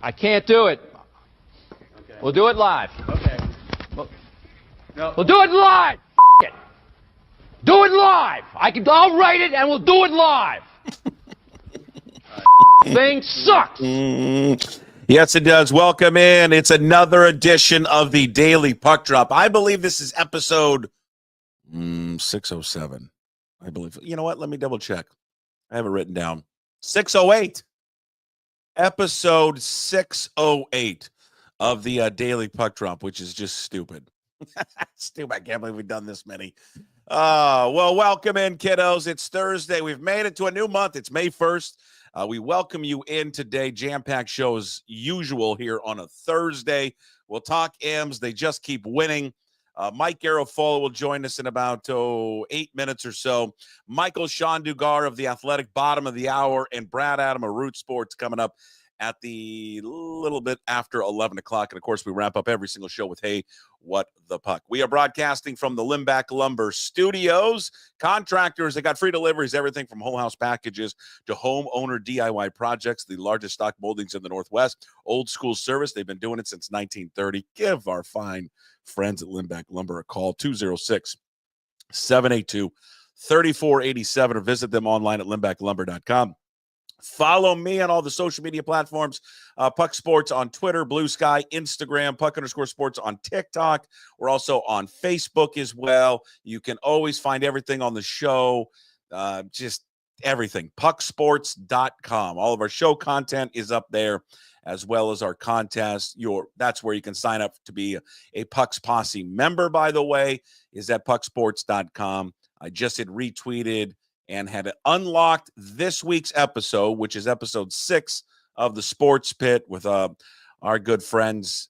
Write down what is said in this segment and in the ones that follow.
I can't do it. Okay. We'll do it live. Okay. No. We'll do it live. It. Do it live. I'll write it and we'll do it live. Thing sucks. Yes, it does. Welcome in. It's another edition of the Daily Puck Drop. I believe this is episode 607. I believe. You know what? Let me double check. I have it written down. 608. Episode 608 of the Daily Puck Drop, which is just stupid. Stupid. I can't believe we've done this many. Well, welcome in, kiddos. It's Thursday. We've made it to a new month. It's May 1st. We welcome you in today. Jam-packed show as usual here on a Thursday. We'll talk M's. They just keep winning. Mike Garafolo will join us in about 8 minutes or so. Michael-Shawn Dugar of The Athletic, bottom of the hour, and Brad Adam of Root Sports coming up at the little bit after 11 o'clock. And, of course, we wrap up every single show with, Hey, What the Puck? We are broadcasting from the Limback Lumber Studios. Contractors, they got free deliveries, everything from whole house packages to homeowner DIY projects, the largest stock moldings in the Northwest. Old school service. They've been doing it since 1930. Give our fine friends at Limback Lumber a call, 206-782-3487, or visit them online at limbacklumber.com. Follow me on all the social media platforms, Puck Sports on Twitter, Blue Sky, Instagram, Puck_sports on TikTok. We're also on Facebook as well. You can always find everything on the show, just everything, pucksports.com. All of our show content is up there, as well as our contest. That's where you can sign up to be a Pucks Posse member, by the way, is at pucksports.com. I just had retweeted and had unlocked this week's episode, which is episode 6 of the Sports Pit with our good friends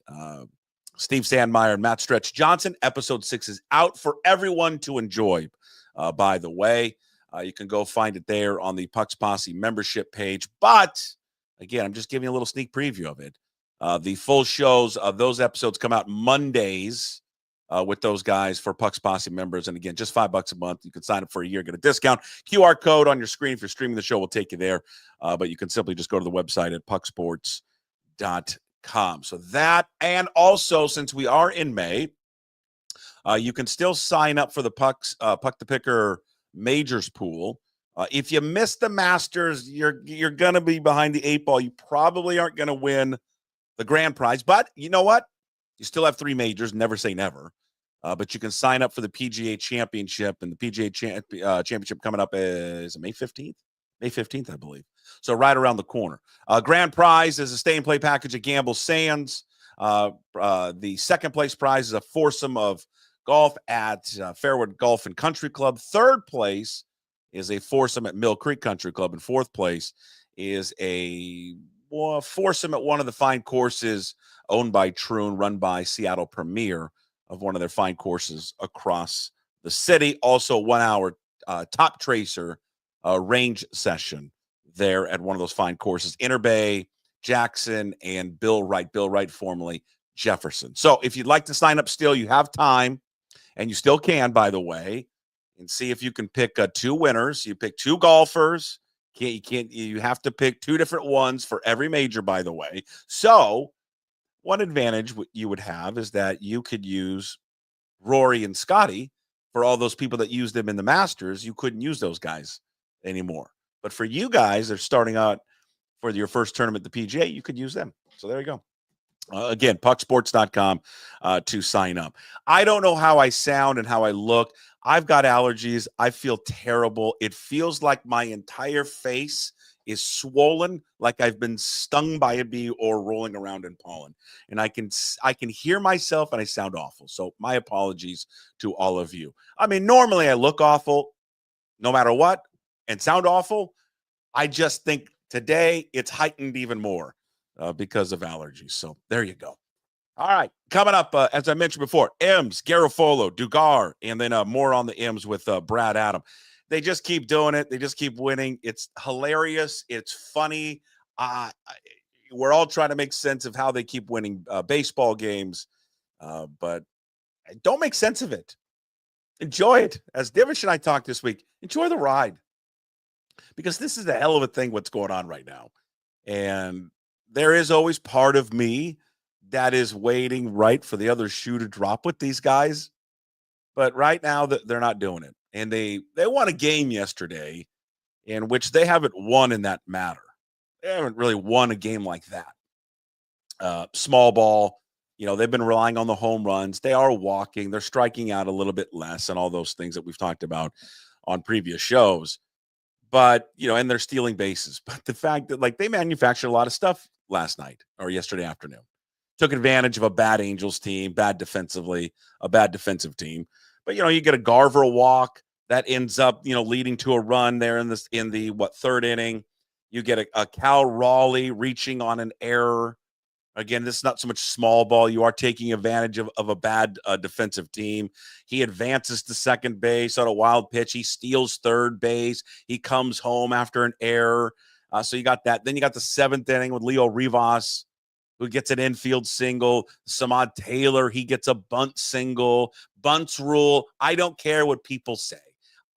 Steve Sandmeyer and Matt Stretch Johnson. Episode 6 is out for everyone to enjoy, by the way. You can go find it there on the Pucks Posse membership page. But, again, I'm just giving you a little sneak preview of it. The full shows of those episodes come out Mondays, with those guys for Pucks Posse members. And again, just $5 a month. You can sign up for a year, get a discount. QR code on your screen if you're streaming the show will take you there. But you can simply just go to the website at pucksports.com. So that, and also since we are in May, you can still sign up for the Puck the Picker Majors pool. If you miss the Masters, you're going to be behind the 8 ball. You probably aren't going to win the grand prize. But you know what? You still have 3 majors. Never say never. But you can sign up for the PGA Championship, and the PGA Championship coming up is May 15th? May 15th, I believe. So right around the corner. Grand prize is a stay-and-play package at Gamble Sands. The second place prize is a foursome of golf at Fairwood Golf and Country Club. Third place is a foursome at Mill Creek Country Club. And fourth place is a foursome at one of the fine courses owned by Troon, run by Seattle Premier, of one of their fine courses across the city. Also, 1 hour top tracer range session there at one of those fine courses. Interbay, Jackson, and Bill Wright. Bill Wright, formerly Jefferson. So if you'd like to sign up still, you have time, and you still can, by the way, and see if you can pick 2 winners. You pick 2 golfers. You have to pick 2 different ones for every major, by the way. So one advantage you would have is that you could use Rory and Scotty for all those people that used them in the Masters. You couldn't use those guys anymore. But for you guys that are starting out for your first tournament at the PGA, you could use them. So there you go. Again, pucksports.com to sign up. I don't know how I sound and how I look. I've got allergies. I feel terrible. It feels like my entire face is swollen, like I've been stung by a bee or rolling around in pollen. And I can hear myself and I sound awful. So my apologies to all of you. I mean, normally I look awful no matter what and sound awful. I just think today it's heightened even more because of allergies. So there you go. All right. Coming up, as I mentioned before, M's, Garafolo, Dugar, and then more on the M's with Brad Adam. They just keep doing it. They just keep winning. It's hilarious. It's funny. We're all trying to make sense of how they keep winning baseball games, but don't make sense of it. Enjoy it. As Divish and I talked this week, enjoy the ride, because this is a hell of a thing what's going on right now. And there is always part of me that is waiting right for the other shoe to drop with these guys. But right now they're not doing it. And they won a game yesterday in which they haven't won in that matter. They haven't really won a game like that. Small ball, they've been relying on the home runs. They are walking. They're striking out a little bit less and all those things that we've talked about on previous shows. But, and they're stealing bases. But the fact that, like, they manufactured a lot of stuff last night or yesterday afternoon. Took advantage of a bad Angels team, bad defensively, a bad defensive team. But, you get a Garver walk that ends up, leading to a run there in the third inning. You get a Cal Raleigh reaching on an error. Again, this is not so much small ball. You are taking advantage of a bad defensive team. He advances to second base on a wild pitch. He steals third base. He comes home after an error. So you got that. Then you got the seventh inning with Leo Rivas, who gets an infield single. Samad Taylor, he gets a bunt single. Bunts rule. I don't care what people say.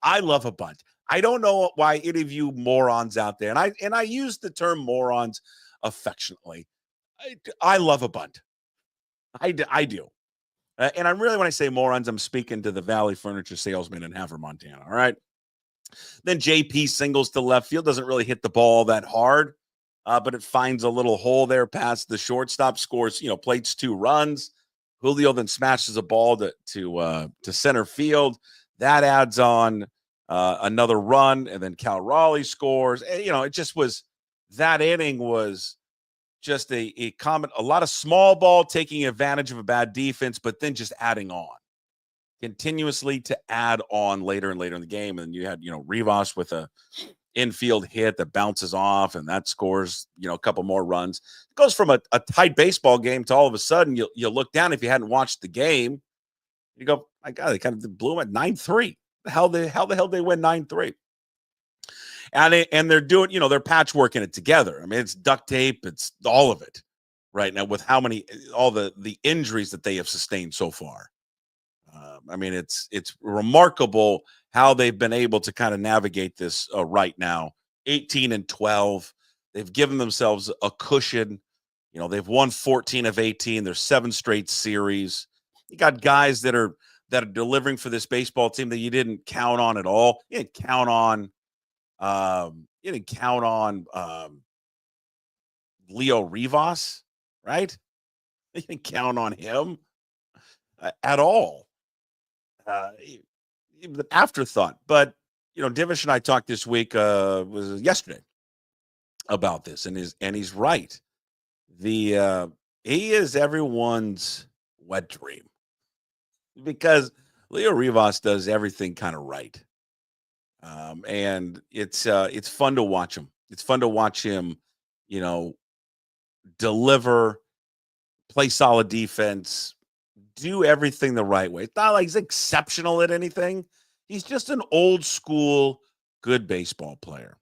I love a bunt. I don't know why any of you morons out there, and I use the term morons affectionately. I love a bunt. I do. And I'm really, when I say morons, I'm speaking to the Valley Furniture Salesman in Havre, Montana. All right. Then JP singles to left field. Doesn't really hit the ball that hard, but it finds a little hole there past the shortstop. Scores, plates 2 runs. Julio then smashes a ball to center field. That adds on another run, and then Cal Raleigh scores. And, it just was, that inning was just a lot of small ball taking advantage of a bad defense, but then just adding on continuously to add on later and later in the game. And you had, Rivas with a infield hit that bounces off, and that scores, a couple more runs. It goes from a tight baseball game to all of a sudden you look down, if you hadn't watched the game, you go, my God, they kind of blew them at 9-3. How the hell they win 9-3? And they're doing, they're patchworking it together. I mean, it's duct tape. It's all of it right now with all the injuries that they have sustained so far. I mean, it's remarkable how they've been able to kind of navigate this right now. 18-12. They've given themselves a cushion. They've won 14 of 18. There's 7 straight series. You got guys that are delivering for this baseball team that you didn't count on at all. You didn't count on Leo Rivas, right? You didn't count on him at all. An afterthought. But Divish and I talked this week, was yesterday, about this, and he's right. He is everyone's wet dream because Leo Rivas does everything kind of right. And it's fun to watch him. It's fun to watch him, deliver, play solid defense, do everything the right way. It's not like he's exceptional at anything. He's just an old school, good baseball player.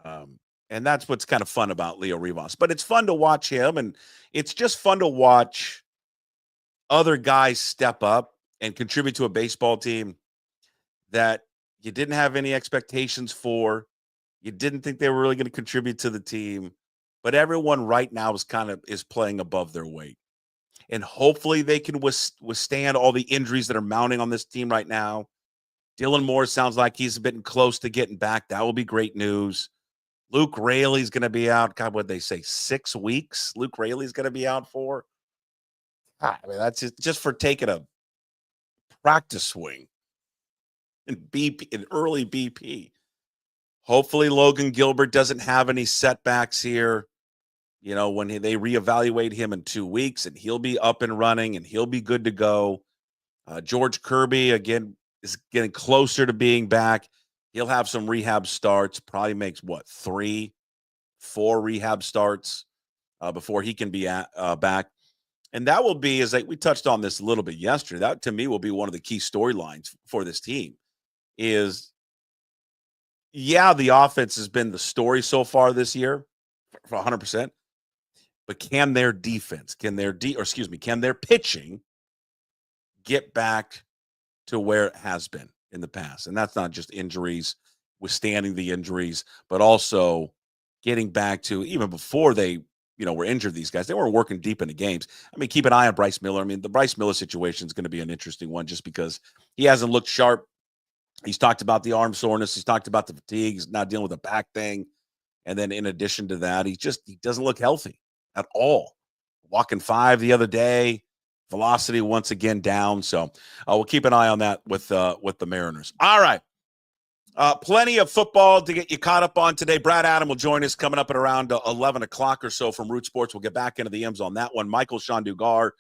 And that's what's kind of fun about Leo Rivas. But it's fun to watch him, and it's just fun to watch other guys step up and contribute to a baseball team that you didn't have any expectations for. You didn't think they were really going to contribute to the team, but everyone right now is playing above their weight. And hopefully they can withstand all the injuries that are mounting on this team right now. Dylan Moore sounds like he's been close to getting back. That will be great news. Luke Raley's going to be out. God, what'd they say? 6 weeks Luke Raley's going to be out for. I mean, that's just for taking a practice swing in early BP. Hopefully Logan Gilbert doesn't have any setbacks here. When they reevaluate him in 2 weeks, and he'll be up and running and he'll be good to go. George Kirby, again, is getting closer to being back. He'll have some rehab starts, probably makes 3-4 rehab starts before he can be back. And that will be, we touched on this a little bit yesterday, that to me will be one of the key storylines for this team is, the offense has been the story so far this year for 100%. But can their defense, can their pitching get back to where it has been in the past? And that's not just injuries, withstanding the injuries, but also getting back to even before they were injured, these guys. They were working deep into games. I mean, keep an eye on Bryce Miller. I mean, the Bryce Miller situation is going to be an interesting one just because he hasn't looked sharp. He's talked about the arm soreness. He's talked about the fatigue. He's not dealing with a back thing. And then in addition to that, he doesn't look healthy at all. Walking 5 the other day, velocity once again down. So we'll keep an eye on that with the Mariners. All right. Plenty of football to get you caught up on today. Brad Adam will join us coming up at around 11 o'clock or so from Root Sports. We'll get back into the M's on that one. Michael-Shawn Dugar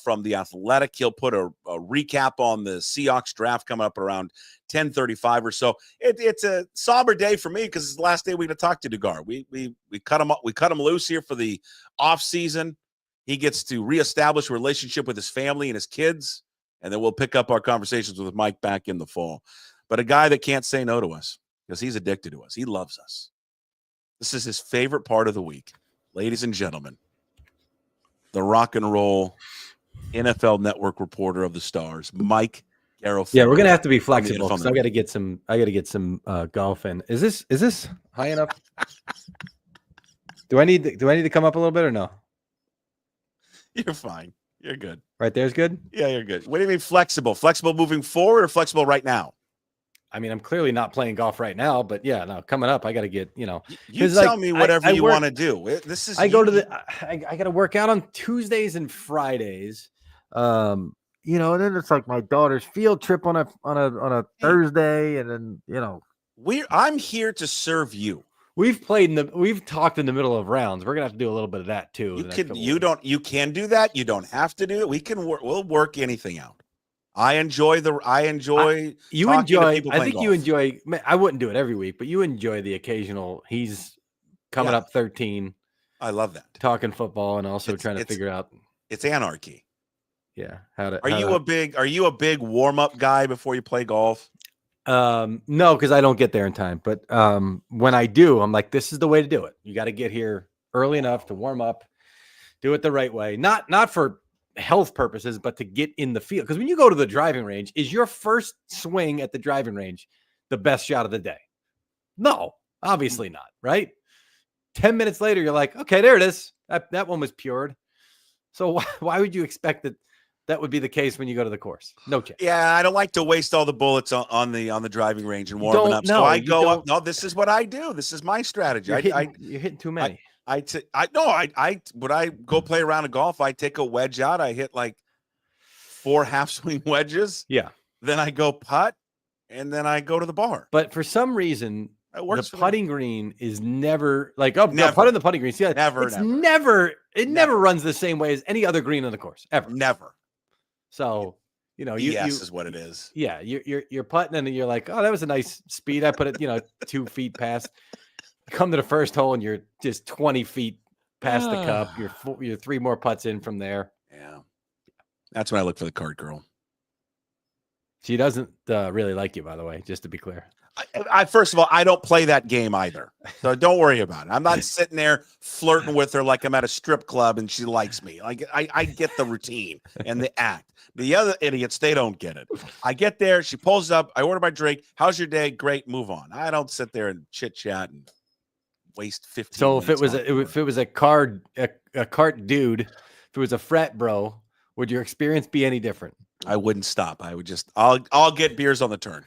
from The Athletic. He'll put a recap on the Seahawks draft coming up around 10:35 or so. It's a somber day for me because it's the last day we get to talk to Dugar. We cut him up. We cut him loose here for the off season. He gets to reestablish a relationship with his family and his kids, and then we'll pick up our conversations with Mike back in the fall. But a guy that can't say no to us because he's addicted to us. He loves us. This is his favorite part of the week. Ladies and gentlemen, the rock and roll NFL Network reporter of the Stars, Mike Garafolo. Yeah, we're gonna have to be flexible because I got to get some golf in. Is this high enough? Do I need to come up a little bit or no? You're fine. You're good. Right there's good? Yeah, you're good. What do you mean flexible? Flexible moving forward or flexible right now? I mean, I'm clearly not playing golf right now, but yeah, no, coming up, I got to get, You tell me whatever you want to do. I got to work out on Tuesdays and Fridays. And then it's like my daughter's field trip on a Thursday. And then, I'm here to serve you. We've talked in the middle of rounds. We're going to have to do a little bit of that too. You can do that. You don't have to do it. We'll work anything out. I enjoy. I think you enjoy. I wouldn't do it every week, but you enjoy the occasional. He's coming up 13. I love that. Talking football and also trying to figure out. It's anarchy. Yeah. Are you a big warm up guy before you play golf? No, because I don't get there in time. But when I do, I'm like, this is the way to do it. You got to get here early enough to warm up, do it the right way. Not for health purposes, but to get in the field. Because when you go to the driving range, is your first swing at the driving range the best shot of the day? No, obviously not, right? 10 minutes later, you're like, okay, there it is. That one was pured. So why would you expect that would be the case when you go to the course? No chance. Yeah, I don't like to waste all the bullets on the driving range and warming up. So I go up. No, this is what I do. This is my strategy. You're hitting too many. When I go play around a golf, I take a wedge out. I hit like 4 half swing wedges. Yeah. Then I go putt, and then I go to the bar. But for some reason, the putting green is never like never. Putting the putting green. See, never. It never runs the same way as any other green on the course ever. Never. So is what it is. Yeah, you're putting and you're like, oh, that was a nice speed. I put it 2 feet past. Come to the first hole and you're just 20 feet past the cup. You're 3 more putts in from there. Yeah. That's when I look for the card girl. She doesn't really like you, by the way, just to be clear. I first of all, I don't play that game either. So don't worry about it. I'm not sitting there flirting with her like I'm at a strip club and she likes me. Like I get the routine and the act. The other idiots, they don't get it. I get there, she pulls up, I order my drink. How's your day? Great, move on. I don't sit there and chit chat and waste 15 So minutes. if it was a cart dude, if it was a frat bro, would your experience be any different? I wouldn't stop. I would just I'll get beers on the turn.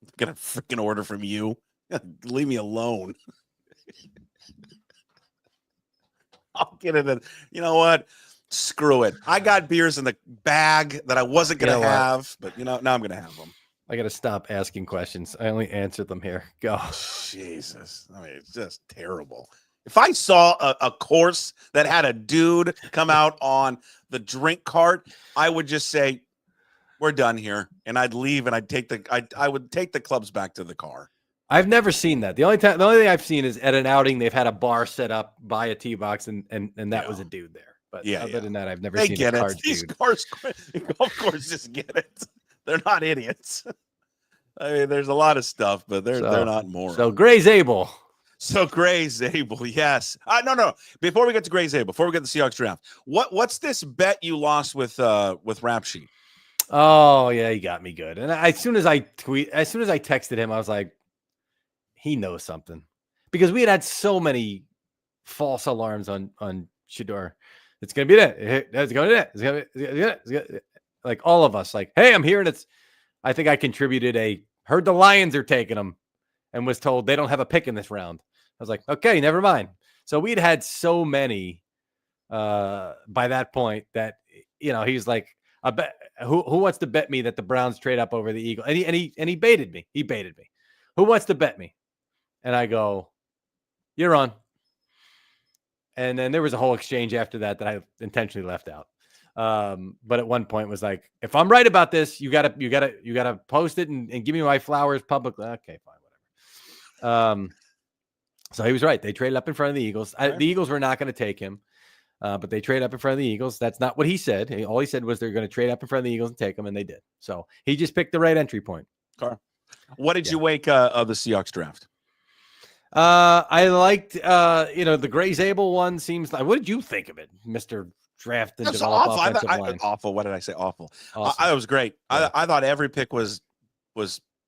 I'm gonna freaking order from you. Leave me alone. I'll get it in. You know what? Screw it. I got beers in the bag that I wasn't gonna have, but now I'm gonna have them. I got to stop asking questions. I only answered them here. Go. Jesus. I mean, it's just terrible. If I saw a course that had a dude come out on the drink cart, I would just say, we're done here. And I'd leave and I would take the clubs back to the car. I've never seen that. The only thing I've seen is at an outing, they've had a bar set up by a tee box and that was a dude there. But other than that, I've never seen a card These dude. golf courses get it. They're not idiots. I mean, there's a lot of stuff, but they're not morons. So Gray Zabel. Yes. No. Before we get to Gray Zabel, before we get to the Seahawks draft, what's this bet you lost with Rap Sheet? Oh yeah, he got me good. And as soon as I texted him, I was like, he knows something, because we had so many false alarms on Sheduer. It's gonna be that. It's gonna be that. It's gonna be like all of us. Like, hey, I'm here, and I think I contributed heard the Lions are taking them, and was told they don't have a pick in this round. I was like, okay, never mind. So we'd had so many by that point that he's like, I bet who wants to bet me that the Browns trade up over the Eagles? And he baited me. He baited me. Who wants to bet me? And I go, you're on. And then there was a whole exchange after that I intentionally left out. But at one point was like, if I'm right about this, you gotta post it and give me my flowers publicly. Okay, fine, whatever. So he was right. They traded up in front of the Eagles. The Eagles were not going to take him, but they traded up in front of the Eagles. That's not what he said. All he said was they're going to trade up in front of the Eagles and take him, and they did. So he just picked the right entry point. What did you make of the Seahawks draft? I liked, the Gray Zabel one seems like, what did you think of it, Mr. Draft and That's Develop awful. offensive line? Awful. What did I say? Awful. Awesome. I was great. Yeah. I thought every pick was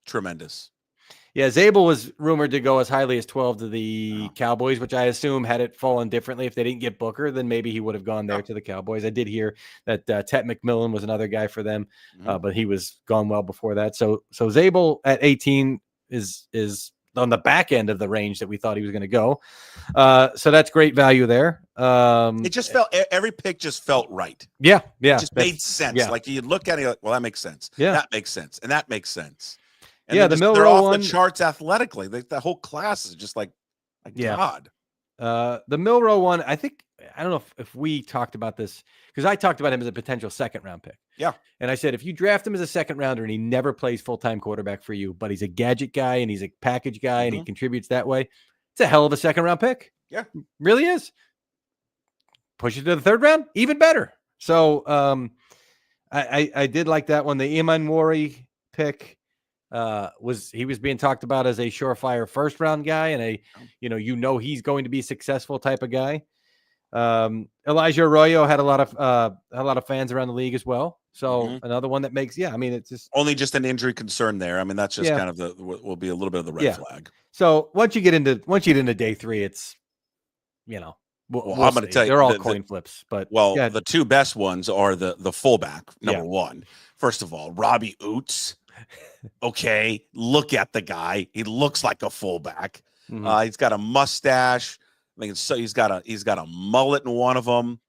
tremendous. Yeah, Zabel was rumored to go as highly as 12 to the Cowboys, which I assume had it fallen differently. If they didn't get Booker, then maybe he would have gone there to the Cowboys. I did hear that Tet McMillan was another guy for them, but he was gone well before that. So Zabel at 18 is on the back end of the range that we thought he was going to go. So that's great value there. It just felt, every pick just felt right. Yeah. It just made sense. Yeah. Like you look at it, like, well, that makes sense. Yeah. That makes sense. And that makes sense. And the they're Milroe off one, the charts athletically. The whole class is just like God. The Milroe one, I don't know if we talked about this, because I talked about him as a potential second round pick. Yeah. And I said, if you draft him as a second rounder and he never plays full-time quarterback for you, but he's a gadget guy and he's a package guy and he contributes that way, it's a hell of a second round pick. Yeah. Really is. Push it to the third round, even better. So I did like that one. The Iman Wari pick was being talked about as a surefire first round guy and he's going to be a successful type of guy. Elijah Arroyo had a lot of fans around the league as well. So another one that makes, it's just only just an injury concern there. I mean, that's just kind of will be a little bit of the red flag. So once you get into day three, it's, we'll I'm going to tell you, they're all coin flips, but the two best ones are the fullback, number one. First of all, Robbie Oots. Okay. Look at the guy. He looks like a fullback. He's got a mustache. I mean, so he's got a mullet in one of them.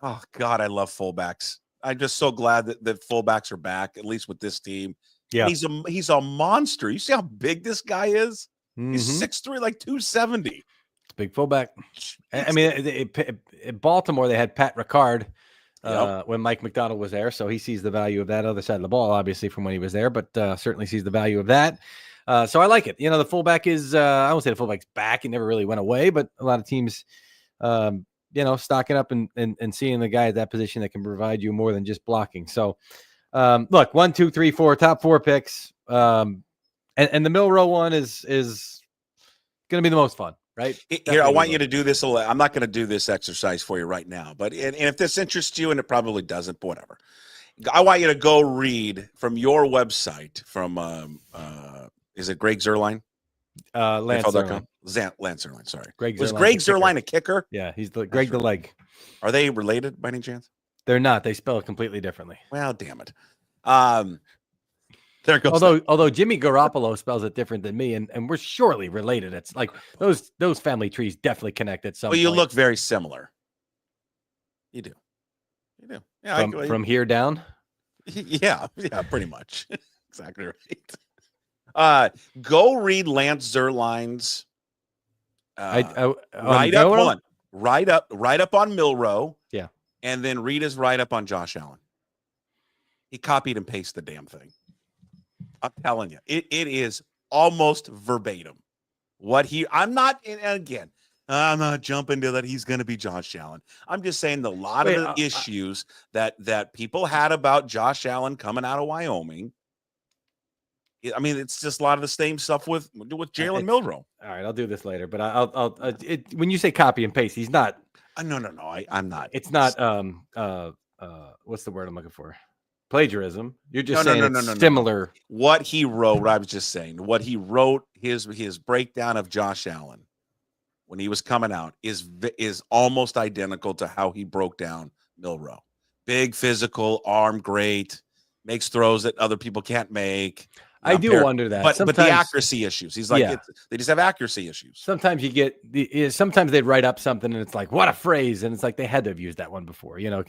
Oh God, I love fullbacks. I'm just so glad that fullbacks are back, at least with this team. Yeah, and he's a monster. You see how big this guy is? He's 6'3", like 270. It's a big fullback. I mean, at Baltimore they had Pat Ricard when Mike McDonald was there, so he sees the value of that other side of the ball, obviously from when he was there, but certainly sees the value of that. So I like it. The fullback is, I won't say the fullback's back. He never really went away, but a lot of teams, stocking up and seeing the guy at that position that can provide you more than just blocking. So, look, 1, 2, 3, 4, top 4 picks. And the Milroe one is going to be the most fun, right? Here, I want you to do this. I'm not going to do this exercise for you right now, but and if this interests you, and it probably doesn't, but whatever. I want you to go read from your website from, is it Greg Zuerlein? Lance Zuerlein. Lance Zuerlein, sorry. Was Greg Zuerlein a kicker? Yeah, he's Greg the leg. Are they related by any chance? They're not. They spell it completely differently. Well, damn it. There goes. Although Jimmy Garafolo spells it different than me, and we're surely related. It's like those family trees definitely connect at some point. You look very similar. You do. Yeah, from here down. Yeah, pretty much. Exactly right. Go read Lance Zuerlein's write up on Milroe. Yeah. And then read his write up on Josh Allen. He copied and pasted the damn thing. I'm telling you, it is almost verbatim. I'm not jumping to that he's going to be Josh Allen. I'm just saying a lot of the issues that people had about Josh Allen coming out of Wyoming. I mean, it's just a lot of the same stuff with Jalen Milroe. All right, I'll do this later, but I'll when you say copy and paste, he's not. No, I'm not. It's not. What's the word I'm looking for? Plagiarism. You're just saying it's similar. What he wrote, I was just saying, what he wrote, his breakdown of Josh Allen. when he was coming out is almost identical to how he broke down Milroe. Big, physical, arm great, makes throws that other people can't make. I do wonder that. But the accuracy issues. He's like, they just have accuracy issues. Sometimes you get sometimes they'd write up something and it's like, what a phrase, and it's like they had to have used that one before. You know,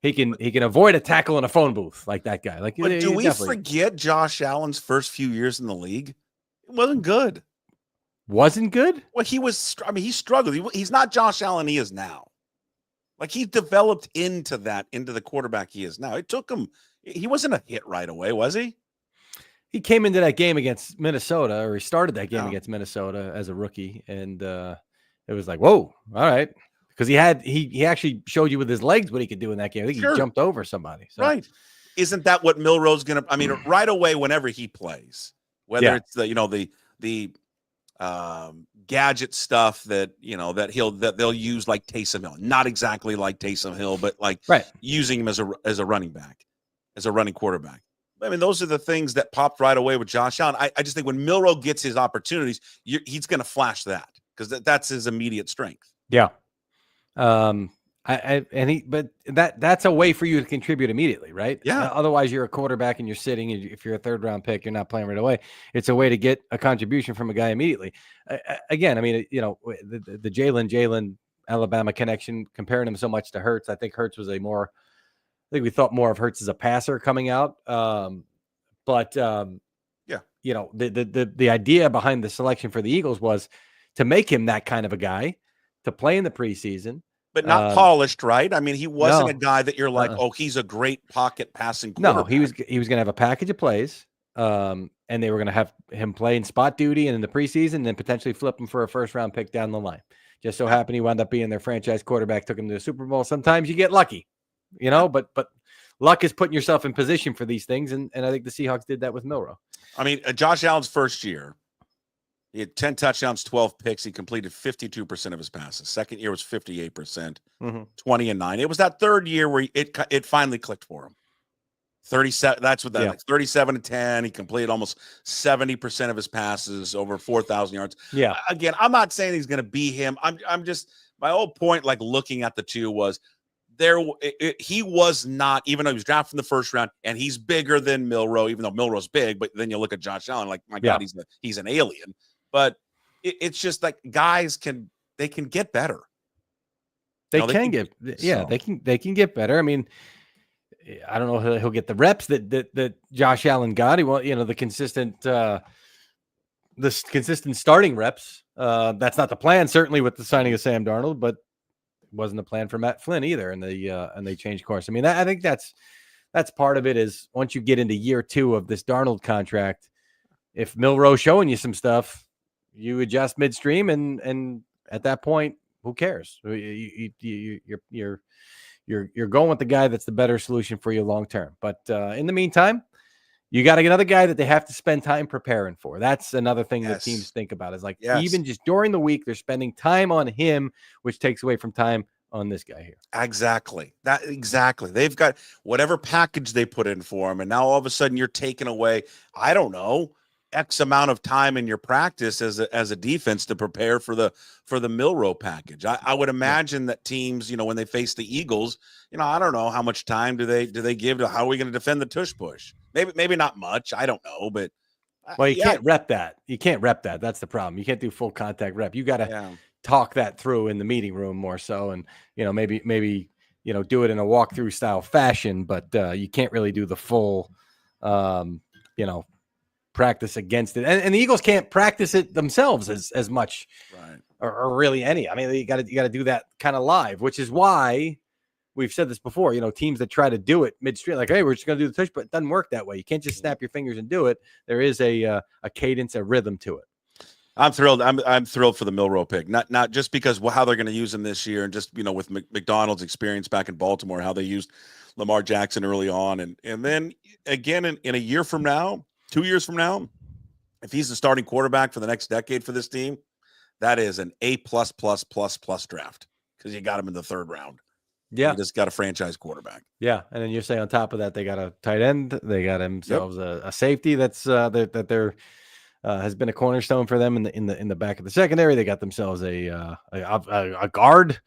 he can avoid a tackle in a phone booth like that guy. Like, but do we forget Josh Allen's first few years in the league? It wasn't good. Wasn't good? Well, he was. I mean, he struggled. He's not Josh Allen he is now. Like, he developed into the quarterback he is now. It took him. He wasn't a hit right away, was he? He came into that game against Minnesota, or he started that game against Minnesota as a rookie, and it was like, whoa, all right, because he actually showed you with his legs what he could do in that game. I think he jumped over somebody. So. Right? Isn't that what Milroe's gonna? I mean, right away, whenever he plays, whether it's the gadget stuff that they'll use like Taysom Hill, not exactly like Taysom Hill, but like using him as a running back, as a running quarterback. I mean, those are the things that popped right away with Josh Allen. I just think when Milroe gets his opportunities, he's going to flash that because that's his immediate strength. Yeah. But that's a way for you to contribute immediately, right? Yeah. Otherwise, you're a quarterback and you're sitting. And if you're a third-round pick, you're not playing right away. It's a way to get a contribution from a guy immediately. Again, I mean, the Jalen Alabama connection, comparing him so much to Hurts. I think Hurts was I think we thought more of Hurts as a passer coming out. The idea behind the selection for the Eagles was to make him that kind of a guy to play in the preseason. But not polished, right? I mean, he wasn't a guy that you're like, he's a great pocket passing quarterback. No, he was going to have a package of plays, and they were going to have him play in spot duty and in the preseason, and then potentially flip him for a first-round pick down the line. Just so happened he wound up being their franchise quarterback, took him to the Super Bowl. Sometimes you get lucky. But luck is putting yourself in position for these things, and I think the Seahawks did that with Milroe. I mean, Josh Allen's first year, he had 10 touchdowns, 12 picks. He completed 52% of his passes. Second year was 58%, 20-9. It was that third year where it finally clicked for him. 37. That's what that. 37-10. He completed almost 70% of his passes, over 4,000 yards. Yeah. Again, I'm not saying he's going to be him. I'm just, my whole point, like looking at the two, was. He was not, even though he was drafted in the first round, and he's bigger than Milroe, even though Milroe's big. But then you look at Josh Allen, like, my God, he's an alien. But it's just like guys can get better. They can get better. I mean, I don't know if he'll get the reps that Josh Allen got. He won't, the consistent starting reps. That's not the plan, certainly with the signing of Sam Darnold, but wasn't a plan for Matt Flynn either, and they changed course. I mean, I think that's part of it. Is once you get into year 2 of this Darnold contract, if Milroe's showing you some stuff, you adjust midstream, and at that point, who cares? You're going with the guy that's the better solution for you long term. But in the meantime, you got to get another guy that they have to spend time preparing for. That's another thing that teams think about, is like, even just during the week, they're spending time on him, which takes away from time on this guy here. Exactly. They've got whatever package they put in for him, and now all of a sudden you're taking away, I don't know, X amount of time in your practice as a defense to prepare for the Milroe package. I would imagine that teams, when they face the Eagles, I don't know how much time do they give to how are we going to defend the tush push? Maybe not much. I don't know, but you can't rep that. You can't rep that. That's the problem. You can't do full contact rep. You got to talk that through in the meeting room more so, and maybe do it in a walkthrough style fashion, but you can't really do the full practice against it. And the Eagles can't practice it themselves as much, right? Or really any. I mean, you got to do that kind of live, which is why we've said this before. Teams that try to do it midstream, like, hey, we're just going to do the touch, but it doesn't work that way. You can't just snap your fingers and do it. There is a cadence, a rhythm to it. I'm thrilled. I'm thrilled for the Milroe pick, not just because how they're going to use him this year, and just with McDonald's experience back in Baltimore, how they used Lamar Jackson early on, and then again in a year from now, 2 years from now, if he's the starting quarterback for the next decade for this team, that is an A++++ draft, because you got him in the third round. Yeah, you just got a franchise quarterback. Yeah, and then you say on top of that, they got a tight end, they got themselves a safety that's that they're has been a cornerstone for them in the back of the secondary. They got themselves a guard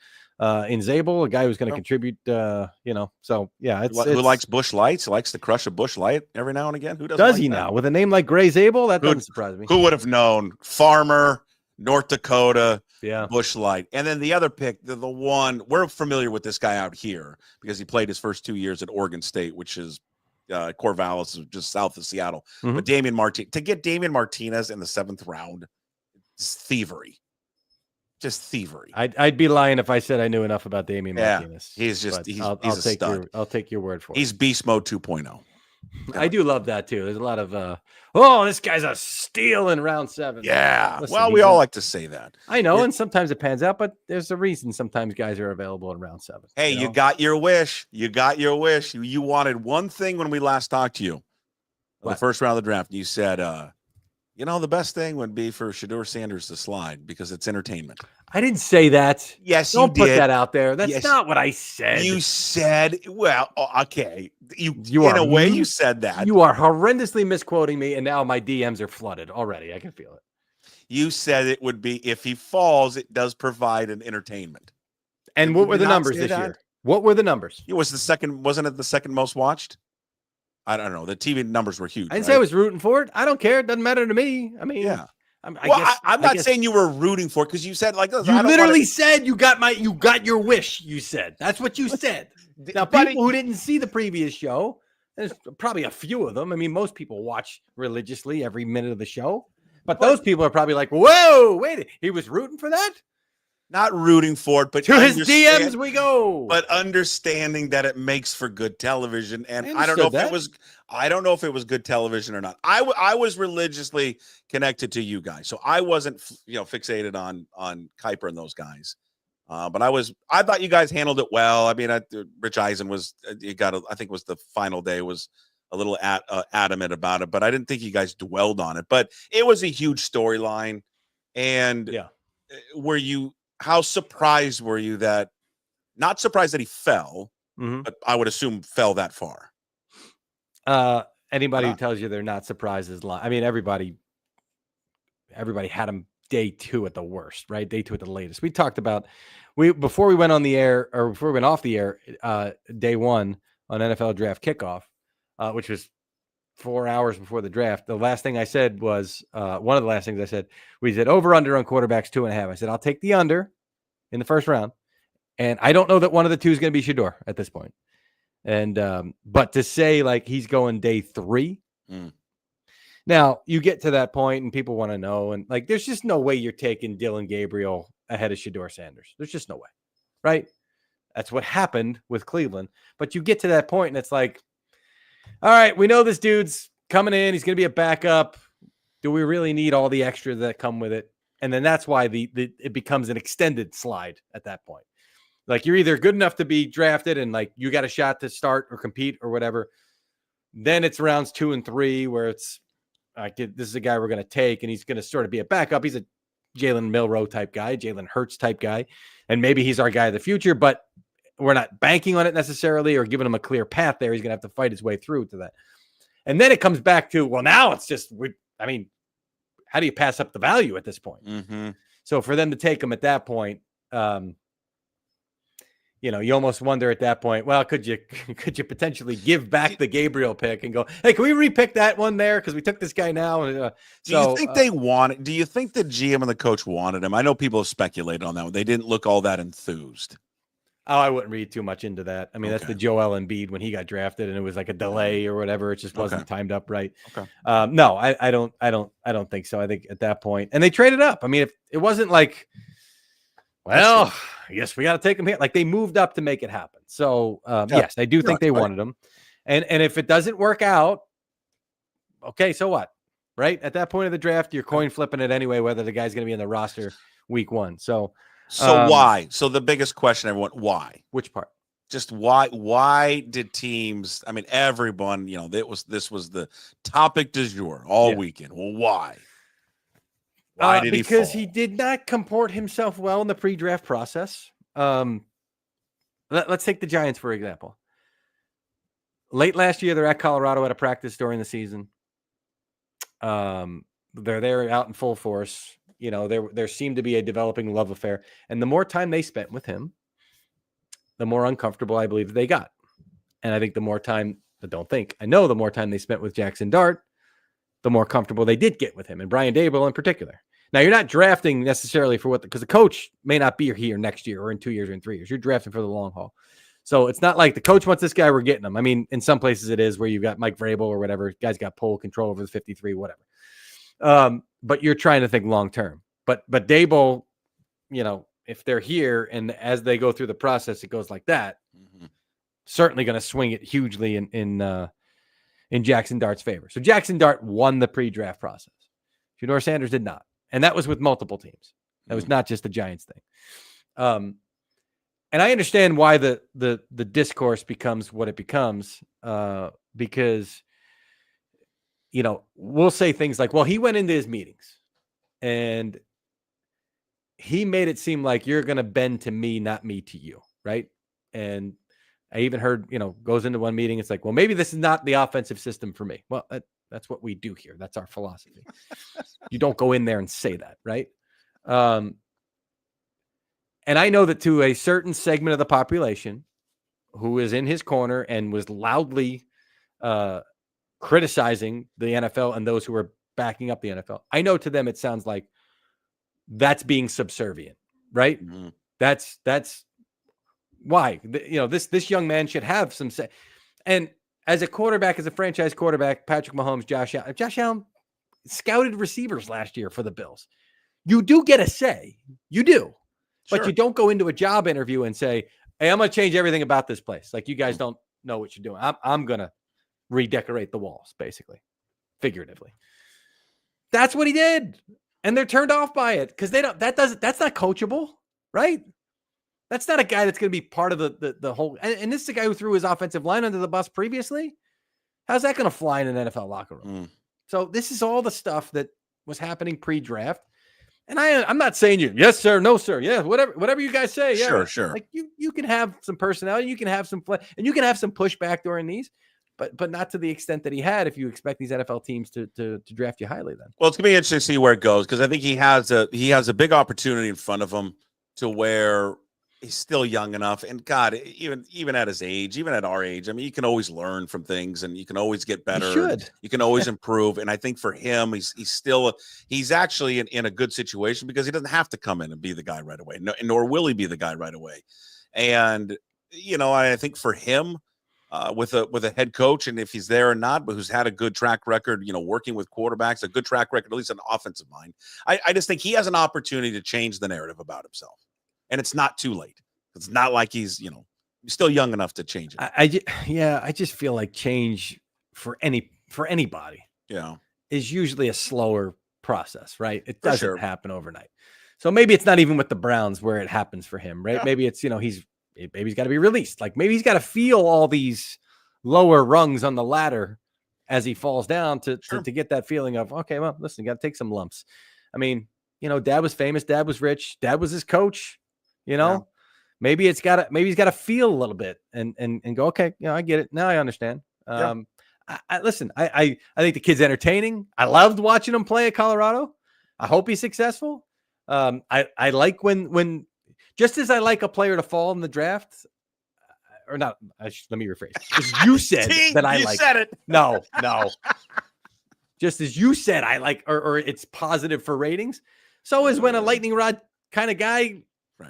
in Zabel, a guy who's going to contribute. So yeah, who likes Bush Lights? Likes to crush a Bush Light every now and again. Who doesn't? Does like he that? now with a name like Gray Zabel? That doesn't surprise me. Who would have known? Farmer, North Dakota, Bush Light, and then the other pick, the one we're familiar with this guy out here because he played his first 2 years at Oregon State, which is Corvallis, just south of Seattle. But to get Damian Martinez in the 7th round, is thievery. Just thievery. I'd be lying if I said I knew enough about Damian Martinez. He's a stud. I'll take your word for it. He's beast mode 2.0. I do love that too. There's a lot of this guy's a steal in round 7. Yeah. Listen, we all like to say that. I know, and sometimes it pans out, but there's a reason sometimes guys are available in round 7. Hey, you got your wish. You got your wish. You wanted one thing when we last talked to you. The first round of the draft. You said the best thing would be for Sheduer Sanders to slide because it's entertainment. I didn't say that. Yes, Don't you put did. that out there. That's not what I said. You said, well, okay. You said that. You are horrendously misquoting me, and now my DMs are flooded already. I can feel it. You said it would be if he falls, it does provide an entertainment. And what were the numbers this year? What were the numbers? It was wasn't it the second most watched? I don't know. The TV numbers were huge. I didn't say I was rooting for it. I don't care. It doesn't matter to me. I mean, yeah. I'm not saying you were rooting for it because you said you literally said you got your wish. You said that's what you said. Now, people who didn't see the previous show, there's probably a few of them. I mean, most people watch religiously every minute of the show, but those people are probably like, "Whoa, wait, he was rooting for that." Not rooting for it, but to his DMs we go. But understanding that it makes for good television, and I don't know if it was good television or not. I was religiously connected to you guys, so I wasn't fixated on Kuiper and those guys. But I thought you guys handled it well. I mean, Rich Eisen was I think was the final day was a little adamant about it, but I didn't think you guys dwelled on it. But it was a huge storyline, and how surprised were you that, not surprised that he fell, but I would assume fell that far? Anybody who tells you they're not surprised is lying. I mean, everybody had him day 2 at the worst, right? Day 2 at the latest. We talked about, before we went on the air, or before we went off the air, day 1 on NFL Draft Kickoff, which was 4 hours before the draft. The last thing I said was, one of the last things I said, we said over under on quarterbacks 2.5. I said, I'll take the under in the first round. And I don't know that one of the two is going to be Sheduer at this point. And, but to say like he's going day 3, now you get to that point and people want to know, and like, there's just no way you're taking Dylan Gabriel ahead of Sheduer Sanders. There's just no way. Right. That's what happened with Cleveland. But you get to that point and it's like, all right, we know this dude's coming in. He's going to be a backup. Do we really need all the extra that come with it? And then that's why it becomes an extended slide at that point. Like, you're either good enough to be drafted and like you got a shot to start or compete or whatever. Then it's rounds 2 and 3 where it's like, this is a guy we're going to take, and he's going to sort of be a backup. He's a Jalen Milroe type guy, Jalen Hurts type guy, and maybe he's our guy of the future, but we're not banking on it necessarily or giving him a clear path there. He's going to have to fight his way through to that. And then it comes back to, well, now it's just, how do you pass up the value at this point? So for them to take him at that point, you almost wonder at that point, well, could you potentially give back the Gabriel pick and go, hey, can we repick that one there? Because we took this guy now. And, do you think they wanted? Do you think the GM and the coach wanted him? I know people have speculated on that one. They didn't look all that enthused. Oh, I wouldn't read too much into that. I mean, that's the Joel Embiid when he got drafted, and it was like a delay or whatever. It just wasn't timed up right. No, I don't think so. I think at that point, and they traded up. I mean, if it wasn't like, well, I guess we got to take him here. Like, they moved up to make it happen. So yes, I do think they wanted him. And if it doesn't work out, okay, so what? Right? At that point of the draft, you're coin flipping it anyway, whether the guy's going to be in the roster week 1. So why? So the biggest question, everyone, why? Which part? Just why did teams, I mean, everyone, this was the topic du jour all weekend. Well, why? Why did he fall? Because he did not comport himself well in the pre-draft process. Let's take the Giants, for example. Late last year, they're at Colorado at a practice during the season. They're there out in full force. You know, there seemed to be a developing love affair. And the more time they spent with him, the more uncomfortable I believe they got. And I think the more time, I know the more time they spent with Jackson Dart, the more comfortable they did get with him, and Brian Daboll in particular. Now, you're not drafting necessarily for because the coach may not be here next year or in 2 years or in 3 years. You're drafting for the long haul. So it's not like the coach wants this guy, we're getting him. I mean, in some places it is where you've got Mike Vrabel or whatever. Guy's got full control over the 53, whatever. But you're trying to think long term. But Daboll, you know, if they're here and as they go through the process, it goes like that, certainly going to swing it hugely in Jackson Dart's favor. So Jackson Dart won the pre-draft process. Sheduer Sanders did not. And that was with multiple teams. That was not just the Giants thing. And I understand why the discourse becomes what it becomes, because, you know, we'll say things like, well, he went into his meetings and he made it seem like you're going to bend to me, not me to you. Right. And I even heard, you know, goes into one meeting. It's like, well, maybe this is not the offensive system for me. Well, that's what we do here. That's our philosophy. You don't go in there and say that. Right. And I know that to a certain segment of the population who is in his corner and was loudly criticizing the NFL and those who are backing up the NFL, I know to them it sounds like that's being subservient, right? Mm-hmm. That's why, you know, this young man should have some say. And as a quarterback, as a franchise quarterback, Patrick Mahomes, Josh Allen scouted receivers last year for the Bills. You do get a say. You do. But you don't go into a job interview and say, hey, I'm going to change everything about this place. Like, you guys don't know what you're doing. I'm going to redecorate the walls, basically, figuratively. That's what he did. And they're turned off by it because that's not coachable, right? That's not a guy that's going to be part of the whole. And this is a guy who threw his offensive line under the bus previously. How's that going to fly in an NFL locker room? So this is all the stuff that was happening pre-draft. And I'm not saying you, yes, sir, no, sir. Yeah, whatever you guys say. Yeah, sure. Like you can have some personality, you can have some fun, and you can have some pushback during these, but not to the extent that he had if you expect these NFL teams to draft you highly then. Well, it's going to be interesting to see where it goes because I think he has a big opportunity in front of him to where he's still young enough. And God, even at his age, even at our age, I mean, you can always learn from things and you can always get better. You can always improve. And I think for him, he's actually in a good situation because he doesn't have to come in and be the guy right away. Nor will he be the guy right away. And, you know, I think for him, with a head coach, and if he's there or not, but who's had a good track record, you know, working with quarterbacks, a good track record, at least an offensive mind, I just think he has an opportunity to change the narrative about himself. And it's not too late. It's not like he's still young enough to change it. I just feel like change for anybody, is usually a slower process, right? It doesn't happen overnight. So maybe it's not even with the Browns where it happens for him, right? Yeah. Maybe it's, maybe he's got to be released. Like maybe he's got to feel all these lower rungs on the ladder as he falls down to get that feeling of, okay, well, listen, you got to take some lumps. I mean, Dad was famous. Dad was rich. Dad was his coach. Maybe he's got to feel a little bit and go, okay, I get it. Now I understand. Listen, I think the kid's entertaining. I loved watching him play at Colorado. I hope he's successful. I like when just as I like a player to fall in the draft or not. Let me rephrase. You said that I like. You said it. No. Just as you said, I like, or it's positive for ratings. So is when a lightning rod kind of guy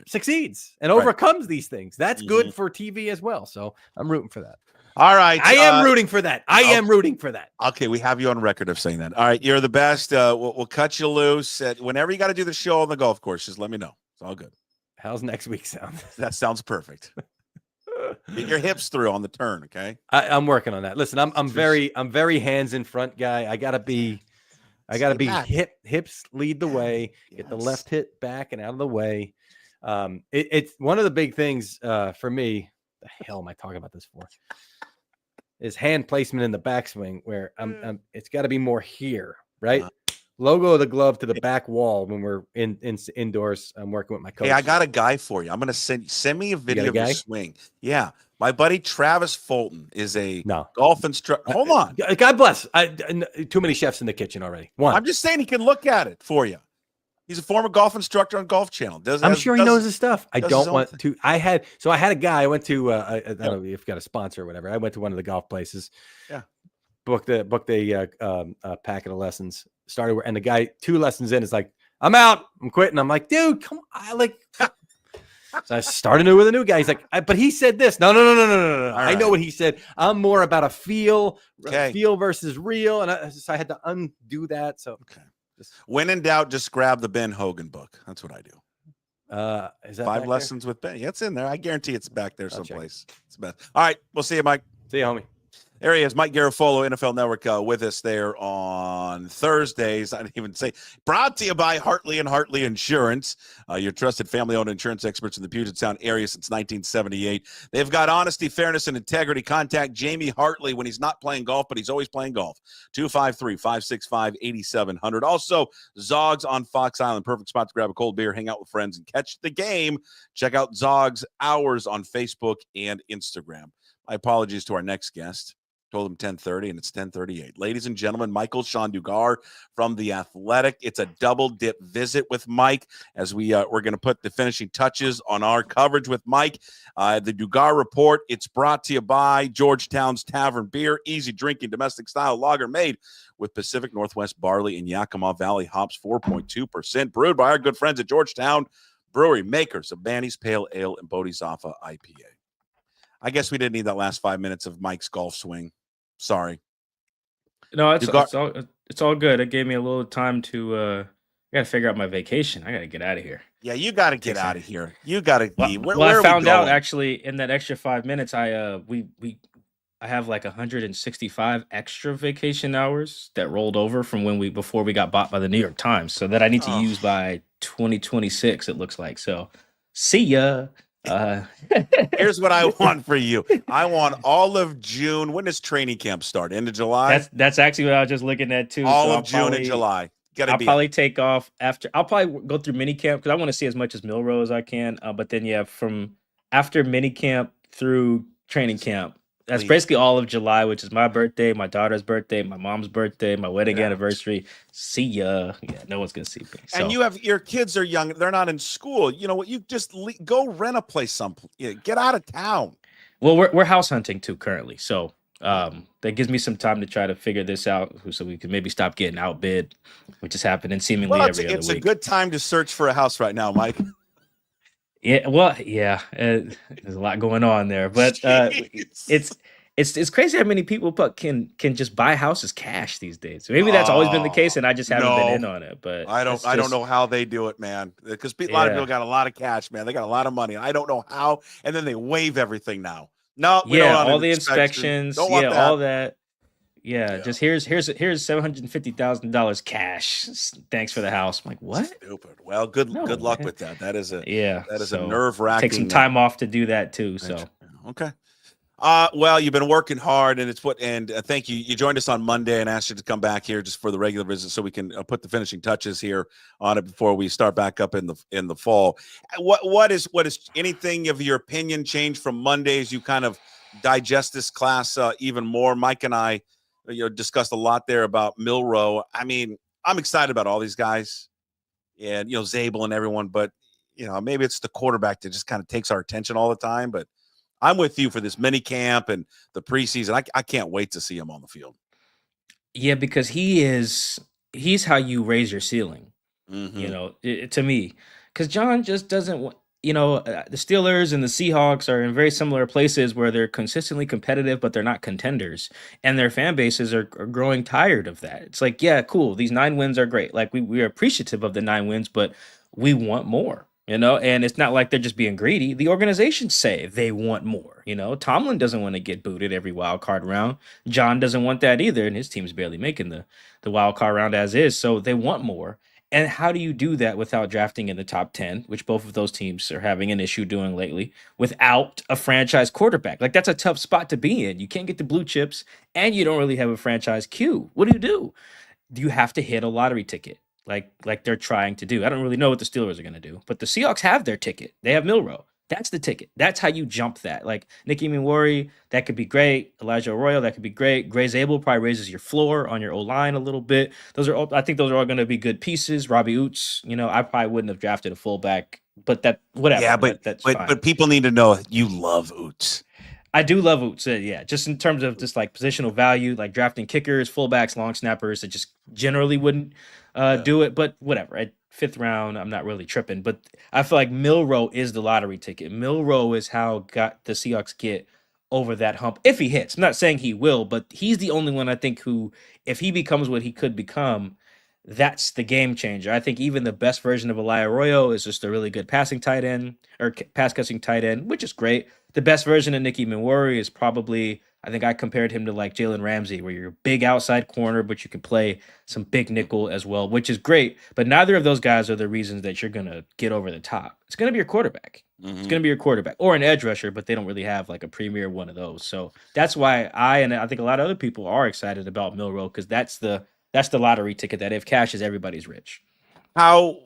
succeeds and overcomes these things. That's good for TV as well. So I'm rooting for that. All right. I am rooting for that. I am rooting for that. Okay. We have you on record of saying that. All right. You're the best. We'll cut you loose. Whenever you got to do the show on the golf course, just let me know. It's all good. How's next week sound? That sounds perfect. Get your hips through on the turn. Okay. I'm working on that. Listen, I'm very hands in front guy. I gotta be hips lead the way, get the left hip back and out of the way. It's one of the big things for me. The hell am I talking about this for? Is hand placement in the backswing where it's got to be more here, right? logo of the glove to the back wall when we're indoors. I'm working with my coach. Hey, I got a guy for you. I'm gonna send me a video of your guy? swing. Yeah, my buddy Travis Fulton is a No. golf instructor. Hold on, God bless. Too many chefs in the kitchen already. One. I'm just saying he can look at it for you. He's a former golf instructor on Golf Channel. I'm sure he knows his stuff. I does don't his own want to. I had a guy. I went to. I don't know if you've got a sponsor or whatever. I went to one of the golf places. Yeah. Booked a packet of lessons. Started, and the guy 2 lessons in is like, I'm out. I'm quitting. I'm like, dude, come on. So I started with a new guy. He's like, but he said this. No. I know what he said. I'm more about a feel versus real. And I had to undo that. So when in doubt, just grab the Ben Hogan book. That's what I do. Is that 5 lessons with Ben? Yeah, it's in there. I guarantee it's back there someplace. It's best. All right, we'll see you, Mike. See you, homie. There he is, Mike Garafolo, NFL Network, with us there on Thursdays. I didn't even say. Brought to you by Hartley and Hartley Insurance, your trusted family-owned insurance experts in the Puget Sound area since 1978. They've got honesty, fairness, and integrity. Contact Jamie Hartley when he's not playing golf, but he's always playing golf. 253-565-8700. Also, Zogs on Fox Island. Perfect spot to grab a cold beer, hang out with friends, and catch the game. Check out Zogs Hours on Facebook and Instagram. My apologies to our next guest. Told him 10:30, and it's 10:38. Ladies and gentlemen, Michael-Shawn Dugar from The Athletic. It's a double-dip visit with Mike as we're going to put the finishing touches on our coverage with Mike. The Dugar Report, it's brought to you by Georgetown's Tavern Beer, easy drinking, domestic-style lager made with Pacific Northwest barley and Yakima Valley hops, 4.2%, brewed by our good friends at Georgetown Brewery, makers of Manny's Pale Ale and Bodhisattva IPA. I guess we didn't need that last 5 minutes of Mike's golf swing. Sorry. No, it's all good. It gave me a little time to I got to figure out my vacation. I got to get out of here. Yeah, you got to get out of here. You got to be. Well, I found out actually in that extra 5 minutes, I have like 165 extra vacation hours that rolled over from before we got bought by the New York Times, so that I need to use by 2026. It looks like. So, see ya. Here's what I want for you. I want all of June. When does training camp start? End of July? That's actually what I was just looking at too. All of June and July. I'll probably take off after. I'll probably go through mini camp because I want to see as much as Milroe as I can. But then from after mini camp through training camp, that's basically all of July, which is my birthday, my daughter's birthday, my mom's birthday, my wedding anniversary. See ya. Yeah, no one's gonna see me. So. And your kids are young; they're not in school. You know what? You just go rent a place get out of town. Well, we're house hunting too currently, so that gives me some time to try to figure this out, so we can maybe stop getting outbid, which is happening seemingly every other week. It's a good time to search for a house right now, Mike. Yeah, well, yeah, there's a lot going on there, but it's crazy how many people can just buy houses cash these days. Maybe that's always been the case, and I just haven't been in on it. But I don't know how they do it, man. Because a lot of people got a lot of cash, man. They got a lot of money. I don't know how, and then they waive everything now. No, we don't all the inspections, all that. Yeah, just here's $750,000 cash. Thanks for the house. I'm like, what? Stupid. Well, good luck with that. That is a nerve-wracking. Take some time off to do that too. So okay. Well, you've been working hard, and thank you. You joined us on Monday and asked you to come back here just for the regular visit, so we can put the finishing touches here on it before we start back up in the fall. What is anything of your opinion changed from Monday as you kind of digest this class even more? Mike and I, discussed a lot there about Milroe. I mean, I'm excited about all these guys, and Zabel and everyone, but maybe it's the quarterback that just kind of takes our attention all the time, but. I'm with you for this mini camp and the preseason. I can't wait to see him on the field. Yeah, because he's how you raise your ceiling, to me. Because John just doesn't want, the Steelers and the Seahawks are in very similar places where they're consistently competitive, but they're not contenders. And their fan bases are growing tired of that. It's like, yeah, cool. These 9 wins are great. Like we're appreciative of the 9 wins, but we want more. And it's not like they're just being greedy. The organizations say they want more. Tomlin doesn't want to get booted every wild card round. John doesn't want that either, and his team's barely making the wild card round as is. So they want more. And how do you do that without drafting in the top 10, which both of those teams are having an issue doing lately, without a franchise quarterback? Like, that's a tough spot to be in. You can't get the blue chips, and you don't really have a franchise Q. What do you do? you have to hit a lottery ticket like they're trying to do. I don't really know what the Steelers are going to do, but the Seahawks have their ticket. They have Milroe. That's the ticket. That's how you jump that. Like Nicky Minwari, that could be great. Elijah Arroyo, that could be great. Gray Zabel probably raises your floor on your O line a little bit. Those are all, I think those are all going to be good pieces. Robbie Oots, I probably wouldn't have drafted a fullback, but that whatever. Yeah, That's fine. But people need to know you love Oots. I do love Oots. Yeah, just in terms of just like positional value, like drafting kickers, fullbacks, long snappers, that just generally wouldn't do it. But whatever. At 5th round, I'm not really tripping. But I feel like Milroe is the lottery ticket. Milroe is how got the Seahawks get over that hump if he hits. I'm not saying he will, but he's the only one I think who, if he becomes what he could become, that's the game changer. I think even the best version of Elijah Arroyo is just a really good passing tight end or pass catching tight end, which is great. The best version of Nicky Minwari is probably, I think I compared him to like Jalen Ramsey, where you're a big outside corner, but you can play some big nickel as well, which is great. But neither of those guys are the reasons that you're going to get over the top. It's going to be your quarterback. It's going to be your quarterback or an edge rusher, but they don't really have like a premier one of those. So that's why I think a lot of other people are excited about Milroe, because that's the lottery ticket that if cashes, everybody's rich. How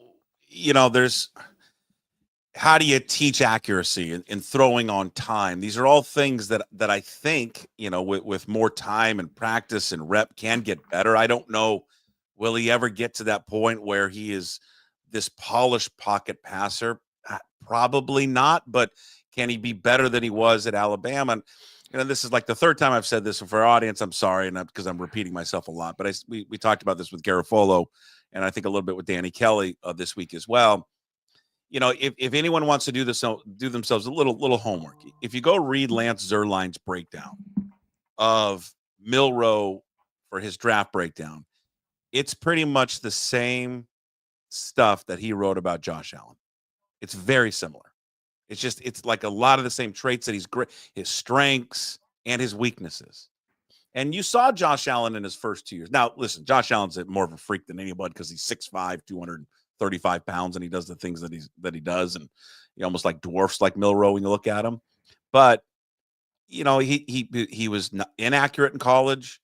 do you teach accuracy in throwing on time? These are all things that I think, with more time and practice and rep can get better. I don't know, will he ever get to that point where he is this polished pocket passer? Probably not, but can he be better than he was at Alabama? And this is like the third time I've said this, and for our audience, I'm sorry, and because I'm repeating myself a lot, but we talked about this with Garafolo, and I think a little bit with Danny Kelly this week as well. If anyone wants to do themselves a little homework, if you go read Lance Zierlein's breakdown of Milroe for his draft breakdown, it's pretty much the same stuff that he wrote about Josh Allen. It's very similar. It's like a lot of the same traits that he's great, his strengths and his weaknesses. And you saw Josh Allen in his first 2 years. Now, listen, Josh Allen's more of a freak than anybody because he's 6'5", 235 pounds, and he does the things that he does, and he almost like dwarfs like Milroe when you look at him. But he was inaccurate in college.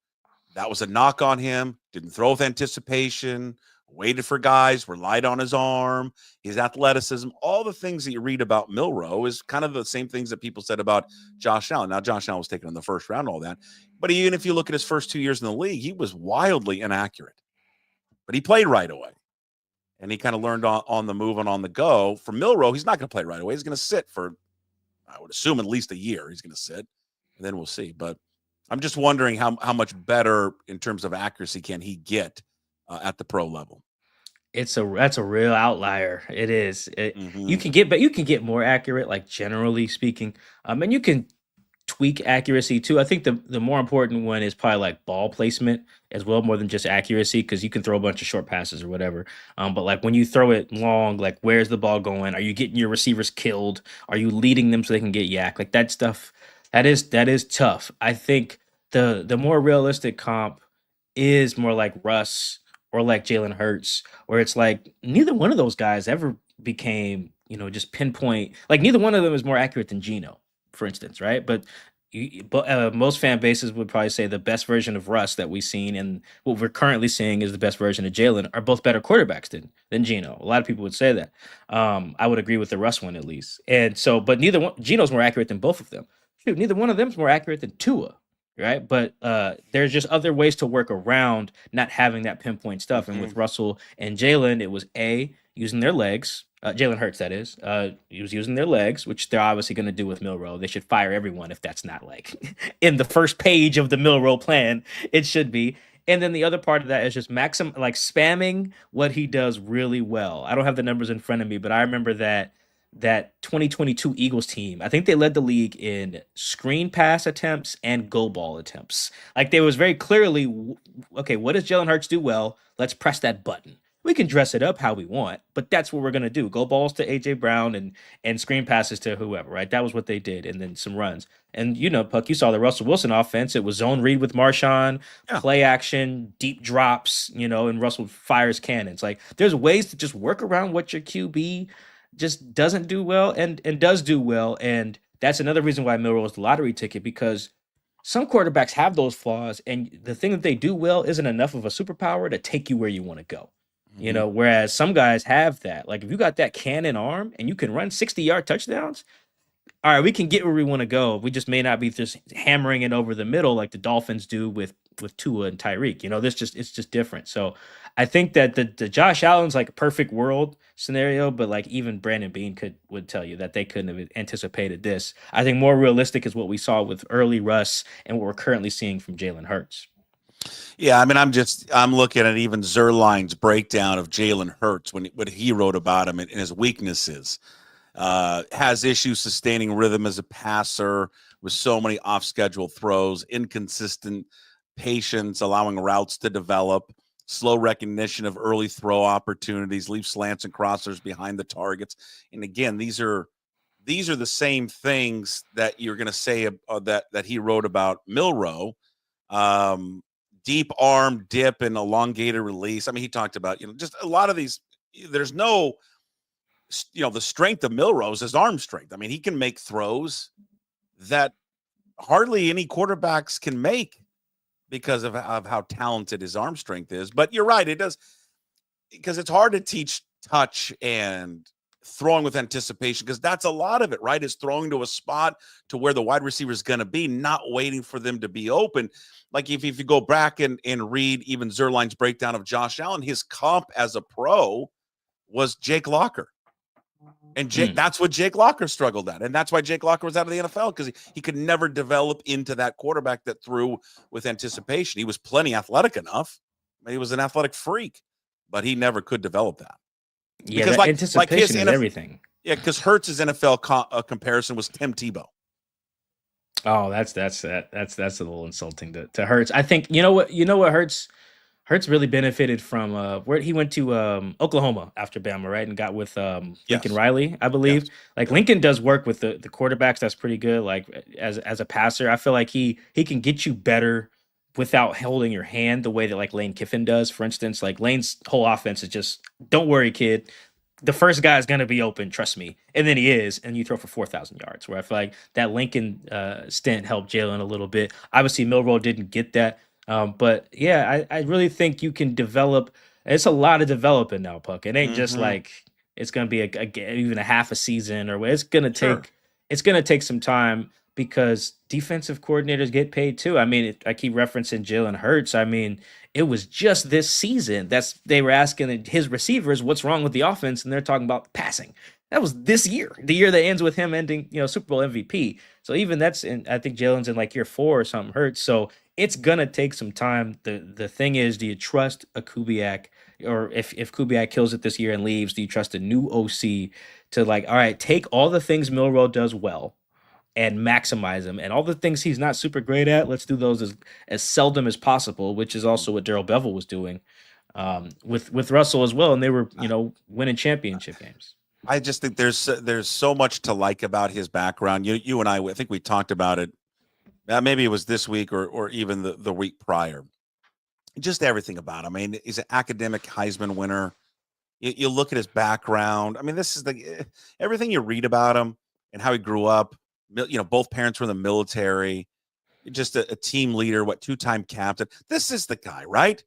That was a knock on him. Didn't throw with anticipation. Waited for guys, relied on his arm, his athleticism, all the things that you read about Milroe is kind of the same things that people said about Josh Allen. Now, Josh Allen was taken in the first round, all that. But even if you look at his first 2 years in the league, he was wildly inaccurate. But he played right away. And he kind of learned on the move and on the go. For Milroe, he's not going to play right away. He's going to sit for, I would assume, at least a year. He's going to sit, and then we'll see. But I'm just wondering how much better in terms of accuracy can he get at the pro level. That's a real outlier. It is. Mm-hmm. You can get more accurate, like generally speaking. And you can tweak accuracy too. I think the more important one is probably like ball placement as well, more than just accuracy, because you can throw a bunch of short passes or whatever. But like when you throw it long, like where's the ball going? Are you getting your receivers killed? Are you leading them so they can get yak? Like that stuff, that is tough. I think the more realistic comp is more like Russ or like Jalen Hurts, where it's like neither one of those guys ever became, just pinpoint. Like neither one of them is more accurate than Geno, for instance, right? But most fan bases would probably say the best version of Russ that we've seen and what we're currently seeing is the best version of Jalen are both better quarterbacks than Geno. A lot of people would say that. I would agree with the Russ one at least. And so, but neither one, Geno's more accurate than both of them. Shoot, neither one of them is more accurate than Tua. Right. But there's just other ways to work around not having that pinpoint stuff. Mm-hmm. And with Russell and Jalen, it was using their legs. Jalen Hurts, that is. He was using their legs, which they're obviously going to do with Milroe. They should fire everyone if that's not like in the first page of the Milroe plan. It should be. And then the other part of that is just spamming what he does really well. I don't have the numbers in front of me, but I remember that 2022 Eagles team, I think they led the league in screen pass attempts and go ball attempts. Like there was very clearly, okay, what does Jalen Hurts do well? Let's press that button. We can dress it up how we want, but that's what we're going to do. Go balls to A.J. Brown and screen passes to whoever, right? That was what they did, and then some runs. And, Puck, you saw the Russell Wilson offense. It was zone read with Marshawn, play action, deep drops, and Russell fires cannons. Like there's ways to just work around what your QB just doesn't do well and does do well. And that's another reason why Milroe is the lottery ticket, because some quarterbacks have those flaws, and the thing that they do well isn't enough of a superpower to take you where you want to go. You know, whereas some guys have that. Like if you got that cannon arm and you can run 60-yard touchdowns, all right, we can get where we want to go. We just may not be just hammering it over the middle like the Dolphins do with Tua and Tyreek. You know, it's just different. So I think that the Josh Allen's like a perfect world scenario, but like even Brandon Beane would tell you that they couldn't have anticipated this. I think more realistic is what we saw with early Russ and what we're currently seeing from Jalen Hurts. Yeah, I mean, I'm looking at even Zerline's breakdown of Jalen Hurts what he wrote about him and his weaknesses. Has issues sustaining rhythm as a passer with so many off-schedule throws, inconsistent patience, allowing routes to develop, slow recognition of early throw opportunities, leave slants and crossers behind the targets. And again, these are the same things that you're going to say that he wrote about Milroe. Deep arm dip and elongated release. I mean, he talked about, just a lot of these. There's no, the strength of Milroe is his arm strength. I mean, he can make throws that hardly any quarterbacks can make because of how talented his arm strength is. But you're right, it does, because it's hard to teach touch and throwing with anticipation, because that's a lot of it, right? Is throwing to a spot to where the wide receiver is going to be, not waiting for them to be open. Like if you go back and read even Zerline's breakdown of Josh Allen, his comp as a pro was Jake Locker. And that's what Jake Locker struggled at. And that's why Jake Locker was out of the NFL, because he could never develop into that quarterback that threw with anticipation. He was plenty athletic enough. He was an athletic freak, but he never could develep that. Yeah, because anticipation is everything. Yeah, because Hurts' NFL comparison was Tim Tebow. Oh, that's a little insulting to Hurts. I think you know what Hurts really benefited from where he went to Oklahoma after Bama, right? And got with Lincoln Riley, I believe. Yes. Like Lincoln does work with the quarterbacks. That's pretty good. Like as a passer, I feel like he can get you better without holding your hand the way that like Lane Kiffin does. For instance, like Lane's whole offense is just, don't worry, kid. The first guy is going to be open, trust me. And then he is, and you throw for 4,000 yards, where I feel like that Lincoln stint helped Jalen a little bit. Obviously, Milroe didn't get that. But yeah, I really think you can develop. It's a lot of developing now, Puck. It ain't just like it's going to be even a half a season or what. It's going to take some time, because defensive coordinators get paid too. I mean, I keep referencing Jalen Hurts. I mean, it was just this season they were asking his receivers what's wrong with the offense, and they're talking about passing. That was this year, the year that ends with him ending, Super Bowl MVP. So even I think Jalen's in like year 4 or something. Hurts. So it's gonna take some time. The thing is, do you trust a Kubiak, or if Kubiak kills it this year and leaves, do you trust a new OC to like, all right, take all the things Milroe does well and maximize them, and all the things he's not super great at, let's do those as seldom as possible, which is also what Darrell Bevell was doing with Russell as well, and they were winning championship games. I just think there's so much to like about his background. You and I think we talked about it. Maybe it was this week or even the week prior. Just everything about him. I mean, he's an academic Heisman winner. You look at his background. I mean, this is everything you read about him and how he grew up. Both parents were in the military. Just a team leader. 2-time captain. This is the guy, right?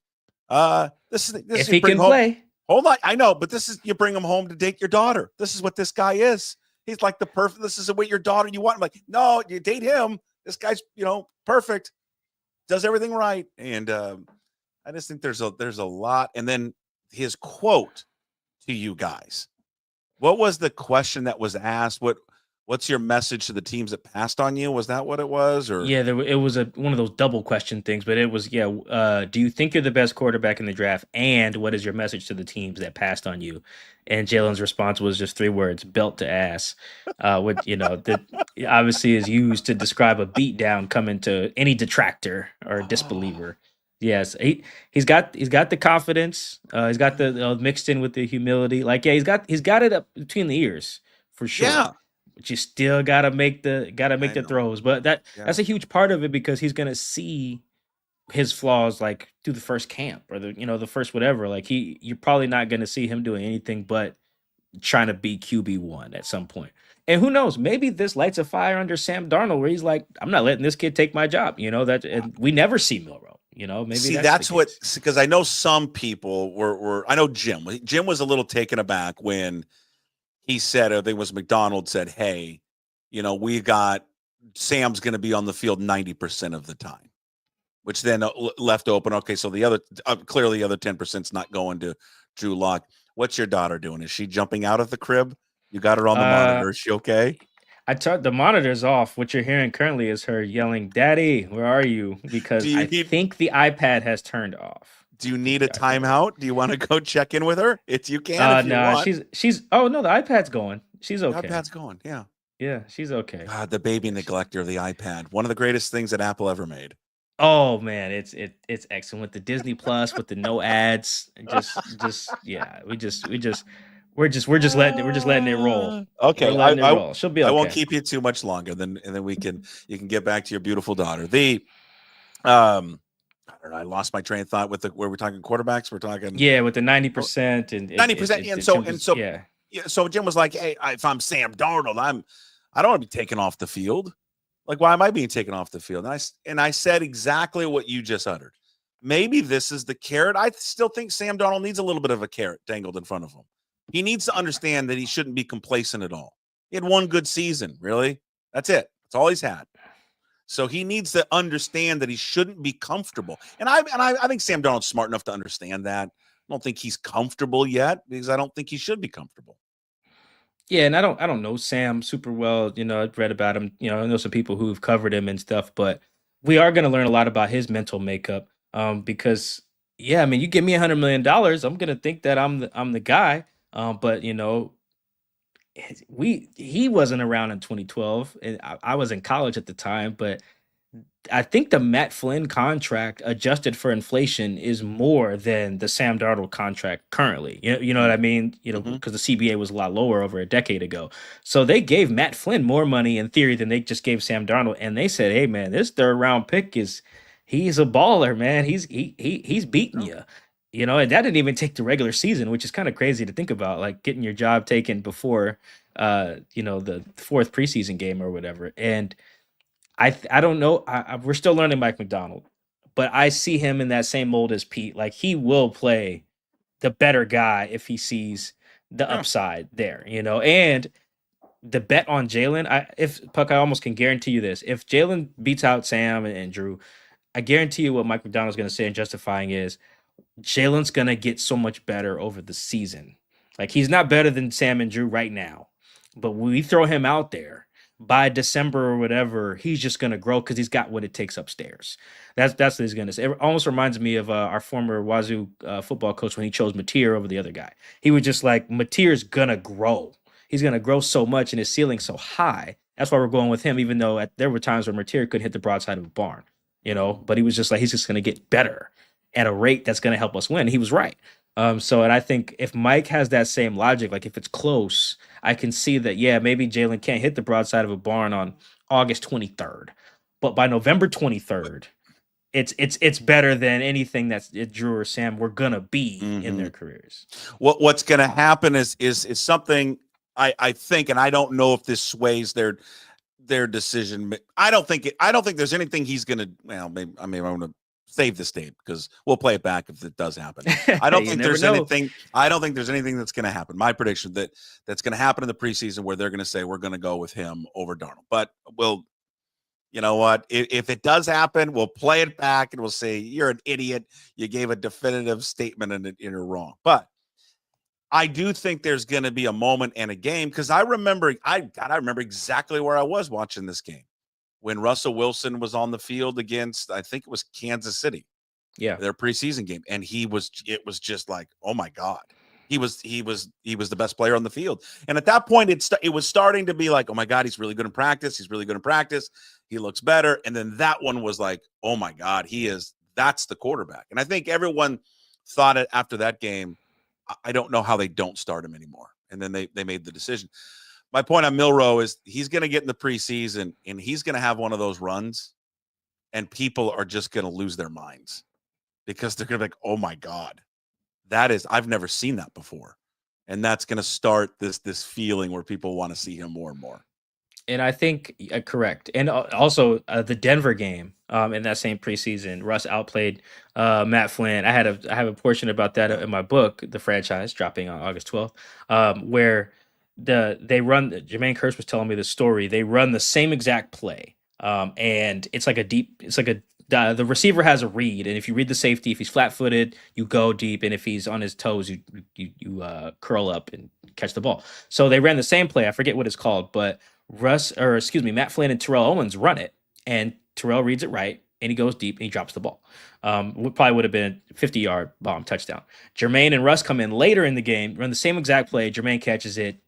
This if he can play. Hold on, I know, but you bring him home to date your daughter. This is what this guy is. He's like the perfect. This is what your daughter you want. I'm like, no, you date him. This guy's, perfect. Does everything right. And I just think there's a lot. And then his quote to you guys. What was the question that was asked? What's your message to the teams that passed on you? Was that what it was? Or yeah, it was one of those double question things, but it was do you think you're the best quarterback in the draft? And what is your message to the teams that passed on you? And Jalen's response was just 3 words: belt to ass. What that obviously is used to describe a beatdown coming to any detractor or disbeliever. Yes, he's got the confidence. He's got the mixed in with the humility. Like he's got it up between the ears for sure. Yeah. But you still gotta make the throws. But that's a huge part of it, because he's gonna see his flaws like through the first camp or the first whatever. Like you're probably not gonna see him doing anything but trying to be QB1 at some point. And who knows? Maybe this lights a fire under Sam Darnold, where he's like, "I'm not letting this kid take my job." And we never see Milroe. Maybe See, that's that's what, because I know some people were. I know Jim. Jim was a little taken aback when he said, I think it was McDonald said, "Hey, we got Sam's going to be on the field 90% of the time," which then left open. Okay, so the other clearly the other 10% is not going to Drew Lock. What's your daughter doing? Is she jumping out of the crib? You got her on the monitor. Is she okay? I turned the monitors off. What you're hearing currently is her yelling, "Daddy, where are you?" Because I think the iPad has turned off. Do you need a timeout? Do you want to go check in with her? You can. If you want. she's. Oh no, the iPad's going. She's okay. The iPad's going. Yeah. Yeah, she's okay. God, the baby neglector of the iPad. One of the greatest things that Apple ever made. Oh man, it's excellent with the Disney Plus, with the no ads. We're just letting it roll. Okay, roll. She'll be okay. I won't keep you too much longer. And then you can get back to your beautiful daughter. I don't know. I lost my train of thought with where we're talking quarterbacks. We're talking with the 90% and 90%. Yeah. So Jim was like, "Hey, if I'm Sam Darnold, I don't want to be taken off the field. Like, why am I being taken off the field?" And I said exactly what you just uttered. Maybe this is the carrot. I still think Sam Darnold needs a little bit of a carrot dangled in front of him. He needs to understand that he shouldn't be complacent at all. He had one good season, really. That's it. That's all he's had. So he needs to understand that he shouldn't be comfortable. And I think Sam Darnold's smart enough to understand that. I don't think he's comfortable yet because I don't think he should be comfortable. Yeah, and I don't know Sam super well. I've read about him. I know some people who've covered him and stuff, but we are going to learn a lot about his mental makeup. Because I mean, you give me $100 million, I'm going to think that I'm the guy. But he wasn't around in 2012, and I was in college at the time. But I think the Matt Flynn contract adjusted for inflation is more than the Sam Darnold contract currently. You know what I mean? Because the CBA was a lot lower over a decade ago. So they gave Matt Flynn more money in theory than they just gave Sam Darnold, and they said, "Hey man, this third round pick he's a baller, man. He's beating you." And that didn't even take the regular season, which is kind of crazy to think about, like getting your job taken before, the fourth preseason game or whatever. And I don't know. We're still learning Mike Macdonald, but I see him in that same mold as Pete. Like he will play the better guy if he sees the upside there, and the bet on Jalen. I almost can guarantee you this: if Jalen beats out Sam and Drew, I guarantee you what Mike Macdonald's going to say in justifying is Jalen's going to get so much better over the season. Like he's not better than Sam and Drew right now, but when we throw him out there by December or whatever, he's just going to grow because he's got what it takes upstairs. That's what he's going to say. It almost reminds me of our former Wazoo football coach when he chose Mateer over the other guy. He was just like, Mateer's going to grow. He's going to grow so much and his ceiling's so high. That's why we're going with him, even though there were times where Mateer couldn't hit the broadside of a barn, but he was just like, he's just going to get better at a rate that's going to help us win. He was right. And I think if Mike has that same logic, like if it's close, I can see that, maybe Jalen can't hit the broadside of a barn on August 23rd, but by November 23rd, it's better than anything that's Drew or Sam were going to be in their careers. What's going to happen is something I think, and I don't know if this sways their decision. I don't think there's anything he's going to, maybe I'm going to save this tape because we'll play it back if it does happen. I don't think there's anything. I don't think there's anything that's going to happen. My prediction that's going to happen in the preseason where they're going to say we're going to go with him over Darnold. But you know what? If it does happen, we'll play it back and we'll say you're an idiot. You gave a definitive statement and you're wrong. But I do think there's going to be a moment in a game because I remember exactly where I was watching this game. When Russell Wilson was on the field against, I think it was Kansas City, their preseason game, and it was just like, oh my God, he was the best player on the field, and at that point, it was starting to be like, oh my God, he's really good in practice, he looks better, and then that one was like, oh my God, that's the quarterback, and I think everyone thought it after that game. I don't know how they don't start him anymore, and then they made the decision. My point on Milroe is he's going to get in the preseason and he's going to have one of those runs and people are just going to lose their minds because they're going to be like, oh my God, I've never seen that before. and that's going to start this feeling where people want to see him more and more. And I think correct. And also the Denver game in that same preseason, Russ outplayed Matt Flynn. I have a portion about that in my book, The Franchise, dropping on August 12th, where Jermaine Kearse was telling me the story. They run the same exact play, and the receiver has a read, and if you read the safety, if he's flat-footed, you go deep, and if he's on his toes, you curl up and catch the ball. So they ran the same play. I forget what it's called, but Matt Flynn and Terrell Owens run it, and Terrell reads it right, and he goes deep, and he drops the ball. Probably would have been a 50-yard bomb touchdown. Jermaine and Russ come in later in the game, run the same exact play. Jermaine catches it,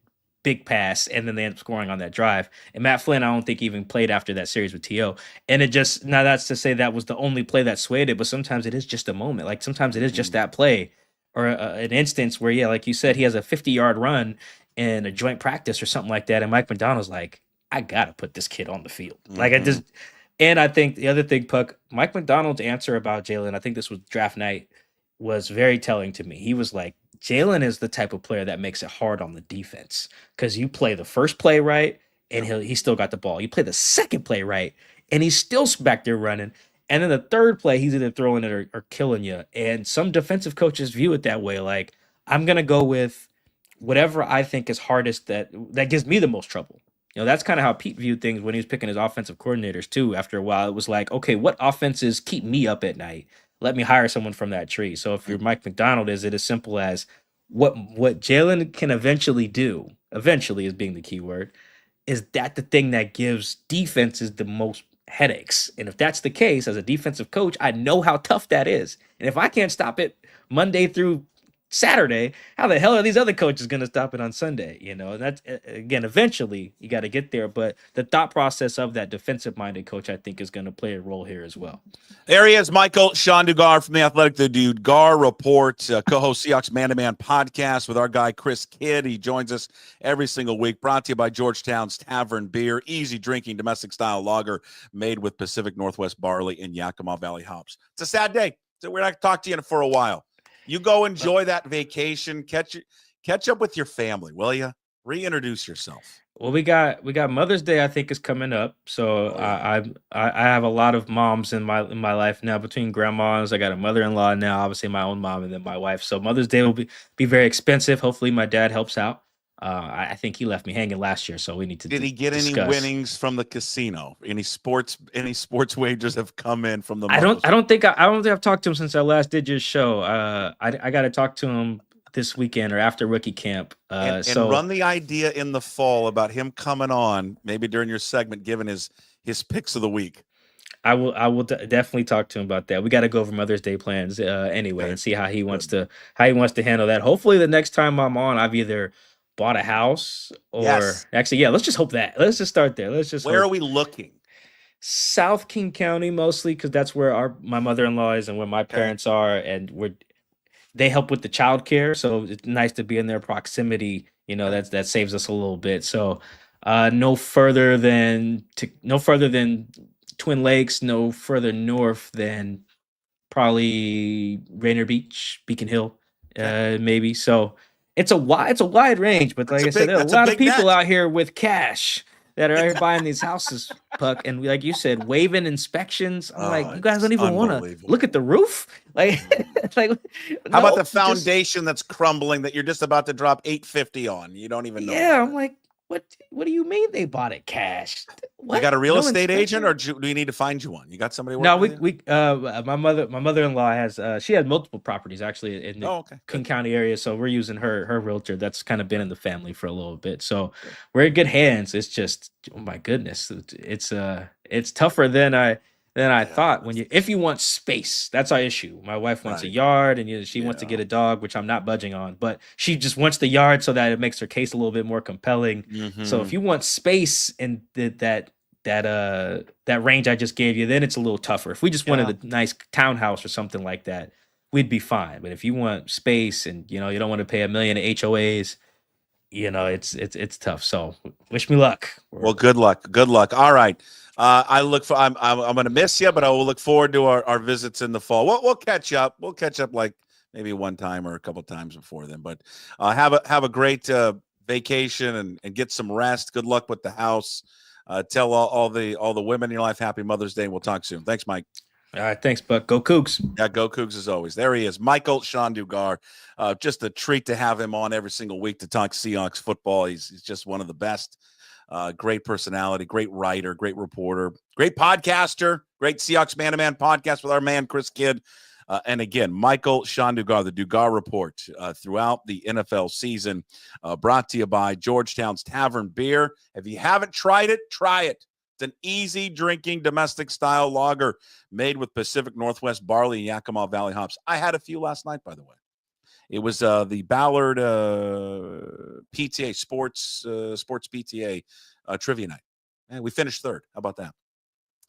big pass, and then they end up scoring on that drive. And Matt Flynn, I don't think even played after that series with T.O. And now that's to say that was the only play that swayed it, but sometimes it is just a moment. Like sometimes it is just that play or an instance where, yeah, like you said, he has a 50-yard run in a joint practice or something like that, and Mike McDonald's like, I got to put this kid on the field. Like and I think the other thing, Puck, Mike McDonald's answer about Jalen, I think this was draft night, was very telling to me. He was like, Jalen is the type of player that makes it hard on the defense because you play the first play right, and he still got the ball. You play the second play right, and he's still back there running. And then the third play, he's either throwing it or killing you. And some defensive coaches view it that way. Like, I'm going to go with whatever I think is hardest that gives me the most trouble. That's kind of how Pete viewed things when he was picking his offensive coordinators too. After a while, it was like, okay, what offenses keep me up at night? Let me hire someone from that tree. So if you're Mike McDonald, is it as simple as what Jalen can eventually do, eventually is being the key word, is that the thing that gives defenses the most headaches? And if that's the case, as a defensive coach, I know how tough that is. And if I can't stop it Monday through Saturday, how the hell are these other coaches going to stop it on Sunday? That's, again, eventually you got to get there, but the thought process of that defensive minded coach, I think, is going to play a role here as well. There he is, Michael-Shawn Dugar from the Athletic, the Dugar Report, co-host Seahawks Man-to-Man podcast with our guy Chris Kidd. He joins us every single week, brought to you by Georgetown's Tavern Beer, easy drinking domestic style lager made with Pacific Northwest barley and Yakima Valley hops. It's a sad day, so we're not going to talk to you for a while. You go enjoy that vacation. Catch up with your family, will you? Reintroduce yourself. Well, we got Mother's Day, I think, is coming up. So I have a lot of moms in my life now, between grandmas. I got a mother-in-law now, obviously my own mom, and then my wife. So Mother's Day will be very expensive. Hopefully my dad helps out. I think he left me hanging last year, so we need to. Did he get any winnings from the casino? Any sports wagers have come in from the? I don't think I've talked to him since I last did your show. I got to talk to him this weekend or after rookie camp. And run the idea in the fall about him coming on, maybe during your segment, giving his picks of the week. I will definitely talk to him about that. We got to go over Mother's Day plans anyway, and see how he wants to handle that. Hopefully, the next time I'm on, I've either bought a house or actually, yeah, let's just hope that. Let's just start there. Where are we looking? South King County mostly, because that's where my mother-in-law is and where my parents are, and they help with the childcare, so it's nice to be in their proximity. That saves us a little bit. So no further than Twin Lakes, no further north than probably Rainier Beach, Beacon Hill, maybe. So it's a wide range, but like I said, there are a lot of people out here with cash that are out here buying these houses, Puck, and like you said, waiving inspections. I'm like, you guys don't even want to look at the roof. Like, how about the foundation that's crumbling that you're just about to drop $850 on? You don't even know. Yeah, I'm like, what do you mean they bought it cash? You got a real estate agent, or do we need to find you one? You got somebody? No, my mother-in-law has she has multiple properties actually in the King County area, so we're using her realtor. That's kind of been in the family for a little bit, so we're in good hands. It's just, oh my goodness, it's tougher than I thought. If you want space, that's our issue. My wife wants a yard, and she wants to get a dog, which I'm not budging on, but she just wants the yard so that it makes her case a little bit more compelling. Mm-hmm. So if you want space in that range I just gave you, then it's a little tougher. If we just wanted a nice townhouse or something like that, we'd be fine. But if you want space and you don't want to pay $1 million in HOAs, it's tough. So wish me luck. Well, good luck. Good luck. All right. I'm going to miss you, but I will look forward to our visits in the fall. We'll catch up. We'll catch up like maybe one time or a couple times before then. But have a great vacation and get some rest. Good luck with the house. Tell all the women in your life happy Mother's Day, and we'll talk soon. Thanks, Mike. All right, thanks, Buck. Go Cougs. Yeah, go Cougs as always. There he is, Michael-Shawn Dugar. Just a treat to have him on every single week to talk Seahawks football. He's just one of the best. Great personality, great writer, great reporter, great podcaster, great Seahawks Man-to-Man podcast with our man Chris Kidd. And again, Michael-Shawn Dugar, the Dugar Report throughout the NFL season, brought to you by Georgetown's Tavern Beer. If you haven't tried it, try it. It's an easy drinking domestic style lager made with Pacific Northwest barley and Yakima Valley hops. I had a few last night, by the way. It was the Ballard PTA sports PTA trivia night. And we finished third. How about that?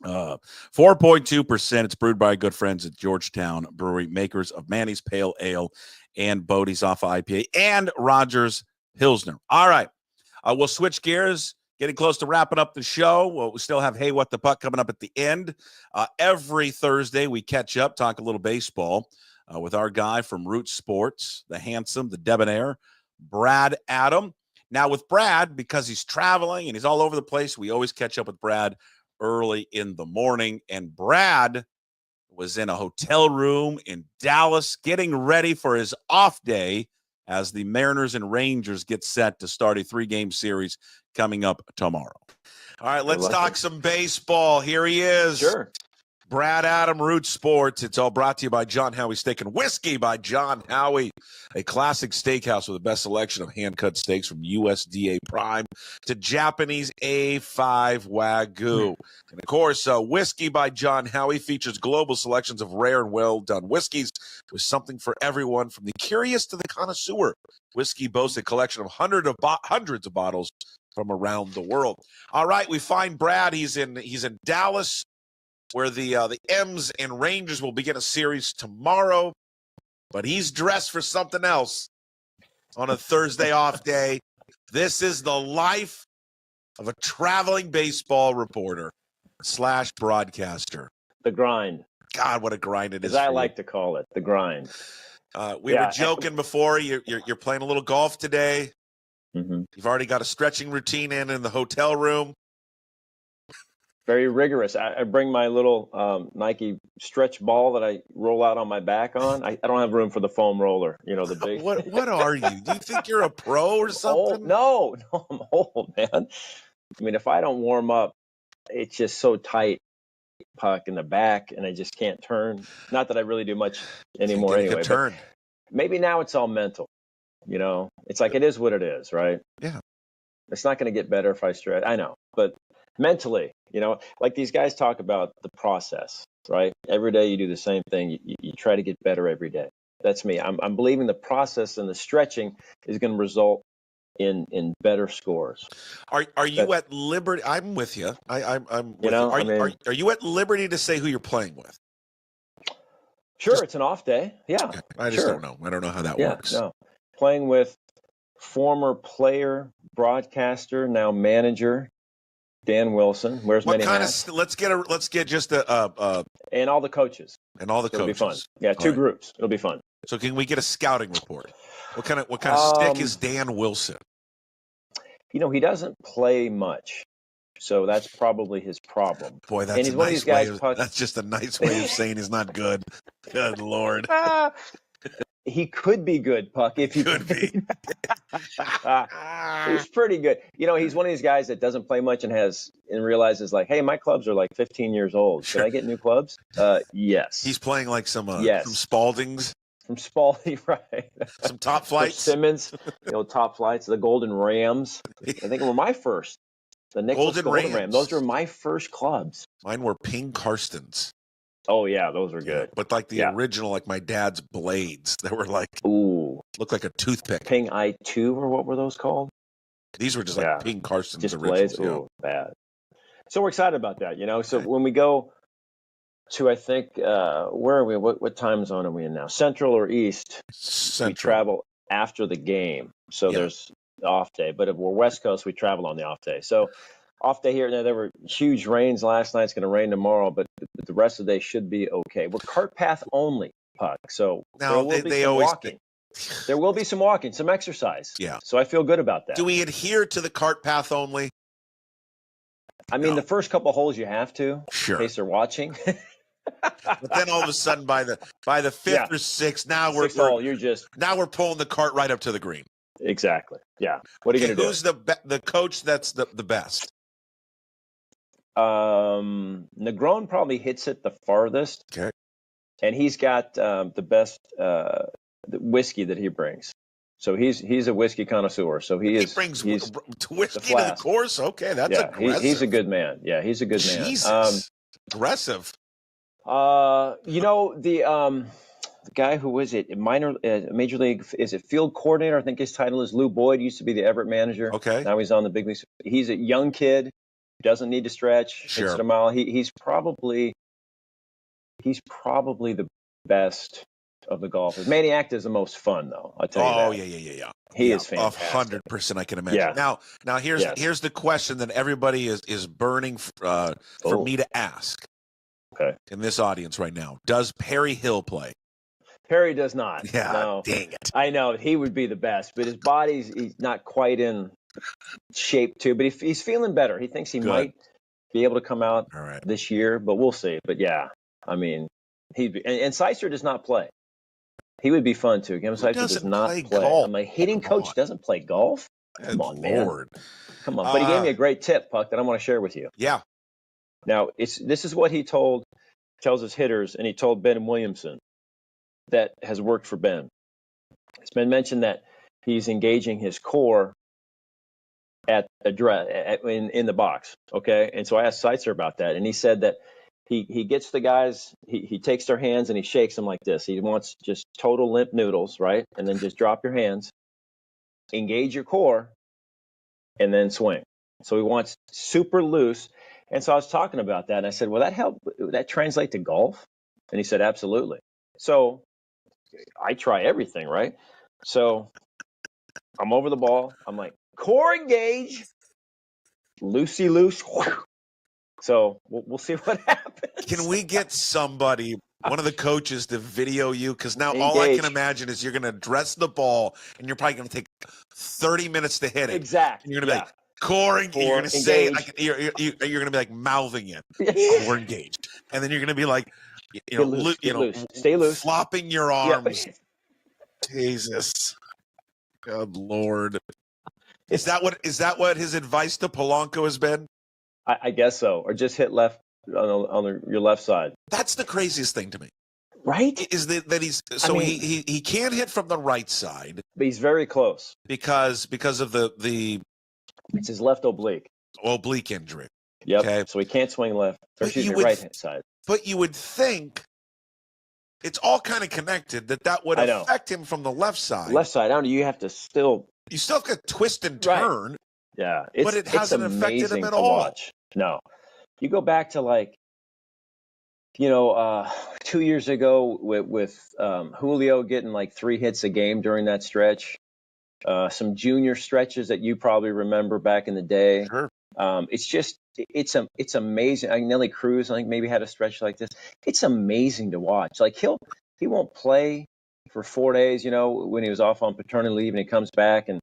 4.2%. It's brewed by good friends at Georgetown Brewery, makers of Manny's Pale Ale and Bodie's Alpha IPA and Rogers Pilsner. All right. We'll switch gears. Getting close to wrapping up the show. Well, we still have Hey, What the Puck coming up at the end. Every Thursday, we catch up, talk a little baseball with our guy from Root Sports, the handsome, the debonair, Brad Adam. Now, with Brad, because he's traveling and he's all over the place, we always catch up with Brad early in the morning. And Brad was in a hotel room in Dallas getting ready for his off day as the Mariners and Rangers get set to start a 3-game series coming up tomorrow. All right, let's talk some baseball. Here he is. Sure. Brad Adam, Root Sports. It's all brought to you by John Howie Steak and Whiskey by John Howie, a classic steakhouse with the best selection of hand-cut steaks from USDA Prime to Japanese A5 Wagyu. And, of course, Whiskey by John Howie features global selections of rare and well-done whiskeys with something for everyone from the curious to the connoisseur. Whiskey boasts a collection of hundreds of bottles from around the world. All right, we find Brad. He's in Dallas, where the M's and Rangers will begin a series tomorrow. But he's dressed for something else on a Thursday off day. This is the life of a traveling baseball reporter / broadcaster. The grind. God, what a grind it is. As I like to call it, the grind. We were joking before. You're playing a little golf today. Mm-hmm. You've already got a stretching routine in the hotel room. Very rigorous. I bring my little Nike stretch ball that I roll out on my back on. I don't have room for the foam roller, the big. What are you? Do you think you're a pro or something? No, I'm old, man. I mean, if I don't warm up, it's just so tight, Puck in the back, and I just can't turn. Not that I really do much anymore anyway. Turn. Maybe now it's all mental. It's like it is what it is, right? Yeah. It's not going to get better if I stretch. I know, but mentally, like these guys talk about the process, right? Every day you do the same thing. You try to get better every day. That's me. I'm believing the process and the stretching is going to result in better scores. Are you at liberty? I'm with you. I'm with you. Are you at liberty to say who you're playing with? Sure, it's an off day. Yeah. Okay. I just don't know. I don't know how that works. No. Playing with former player, broadcaster, now manager, Dan Wilson. Wears many hats. Let's get just a and all the coaches. And all the coaches. It'll be fun. Yeah, two groups. It'll be fun. So can we get a scouting report? What kind of stick is Dan Wilson? He doesn't play much. So that's probably his problem. Boy, that's a nice way. That's just a nice way of saying he's not good. Good Lord. He could be good, Puck. If he could be. He's pretty good. He's one of these guys that doesn't play much and realizes like, hey, my clubs are like 15 years old. Should I get new clubs? Yes. He's playing like some from Spalding's. From Spalding, right. Some top flights. Simmons, top flights. The Golden Rams. I think were my first. The Nicholas Golden Rams. Those were my first clubs. Mine were Ping Karstens. Oh, yeah, those were good. But like the original, like my dad's blades, they were like, looked like a toothpick. Ping I2, or what were those called? These were just like Ping Karstens. Just blades? Ooh, bad. So we're excited about that, So when we go to, I think, where are we? What time zone are we in now? Central or East? Central. We travel after the game. So there's the off day. But if we're West Coast, we travel on the off day. So off day here. Now, there were huge rains last night. It's going to rain tomorrow, but the rest of the day should be okay. We're cart path only. Puck. So Now, there will be they some always walking. There will be some walking, some exercise. Yeah. So I feel good about that. Do we adhere to the cart path only? I mean, No. the first couple holes you have to, Sure. in case they're watching. But then all of a sudden, by the fifth or sixth, now Sixth hole, you're just we're pulling the cart right up to the green. exactly. Yeah. What are you going to do? Who's the coach that's the best? Negron probably hits it the farthest. Okay. And he's got the best the whiskey that he brings. So he's a whiskey connoisseur. So he brings he's whiskey to the course. Okay, that's aggressive. He's a good man. Yeah, he's a good man. Jesus, aggressive. You know the guy who was it? Major League, is it field coordinator? I think his title is Lou Boyd. Used to be the Everett manager. Okay. Now he's on the big leagues. He's a young kid, doesn't need to stretch. Sure. Hits it a mile. He's probably the best of the golfers. Maniac is the most fun, though. I'll tell you that. Yeah. He is fantastic. 100%. I can imagine. Yeah. Now here's the question that everybody is burning for me to ask. Okay. In this audience right now, does Perry Hill play? Perry does not. Yeah. No. Dang it. I know he would be the best, but his he's not quite in shape too. But he's feeling better. He thinks he might be able to come out this year, but we'll see. But yeah, I mean, and Seitzer does not play. He would be fun too. Seitzer does not play. Golf? My hitting coach doesn't play golf. Come on, Lord. man. Come on. But he gave me a great tip, Puck, that I want to share with you. Yeah. Now, this is what he tells his hitters, and he told Ben Williamson that has worked for Ben. It's been mentioned that he's engaging his core in the box, okay? And so I asked Seitzer about that, and he said that he gets the guys, he takes their hands and he shakes them like this. He wants just total limp noodles, right? And then just drop your hands, engage your core, and then swing. So he wants super loose. And so I was talking about that, and I said, "Will that translate to golf?" And he said, "Absolutely." So I try everything, right? So I'm over the ball. I'm like, core engage, loosey loose. So we'll see what happens. Can we get somebody, one of the coaches, to video you? Because now all I can imagine is you're going to dress the ball, and you're probably going to take 30 minutes to hit it. Exactly. And you're going to be like, core engaged. You're going to say it. You're going to be like mouthing it. Core engaged. And then you're going to be like, stay loose, flopping your arms. Jesus. Good Lord. Is that what his advice to Polanco has been? I guess so. Or just hit left on your left side. That's the craziest thing to me. Right? Is that he's so he can't hit from the right side. But he's very close. Because of the it's his left oblique injury. Yep. Okay. So he can't swing left. Or right hand side. But you would think it's all kind of connected that would affect him from the left side. Left side. I don't know. You have to still have to twist and turn. Right. Yeah. But it hasn't affected him at all. Watch. No. You go back to 2 years ago with Julio getting 3 hits a game during that stretch. Some junior stretches that you probably remember back in the day. Sure. It's amazing. Nelly Cruz, I think, maybe had a stretch like this. It's amazing to watch. He won't play for 4 days, when he was off on paternity leave, and he comes back and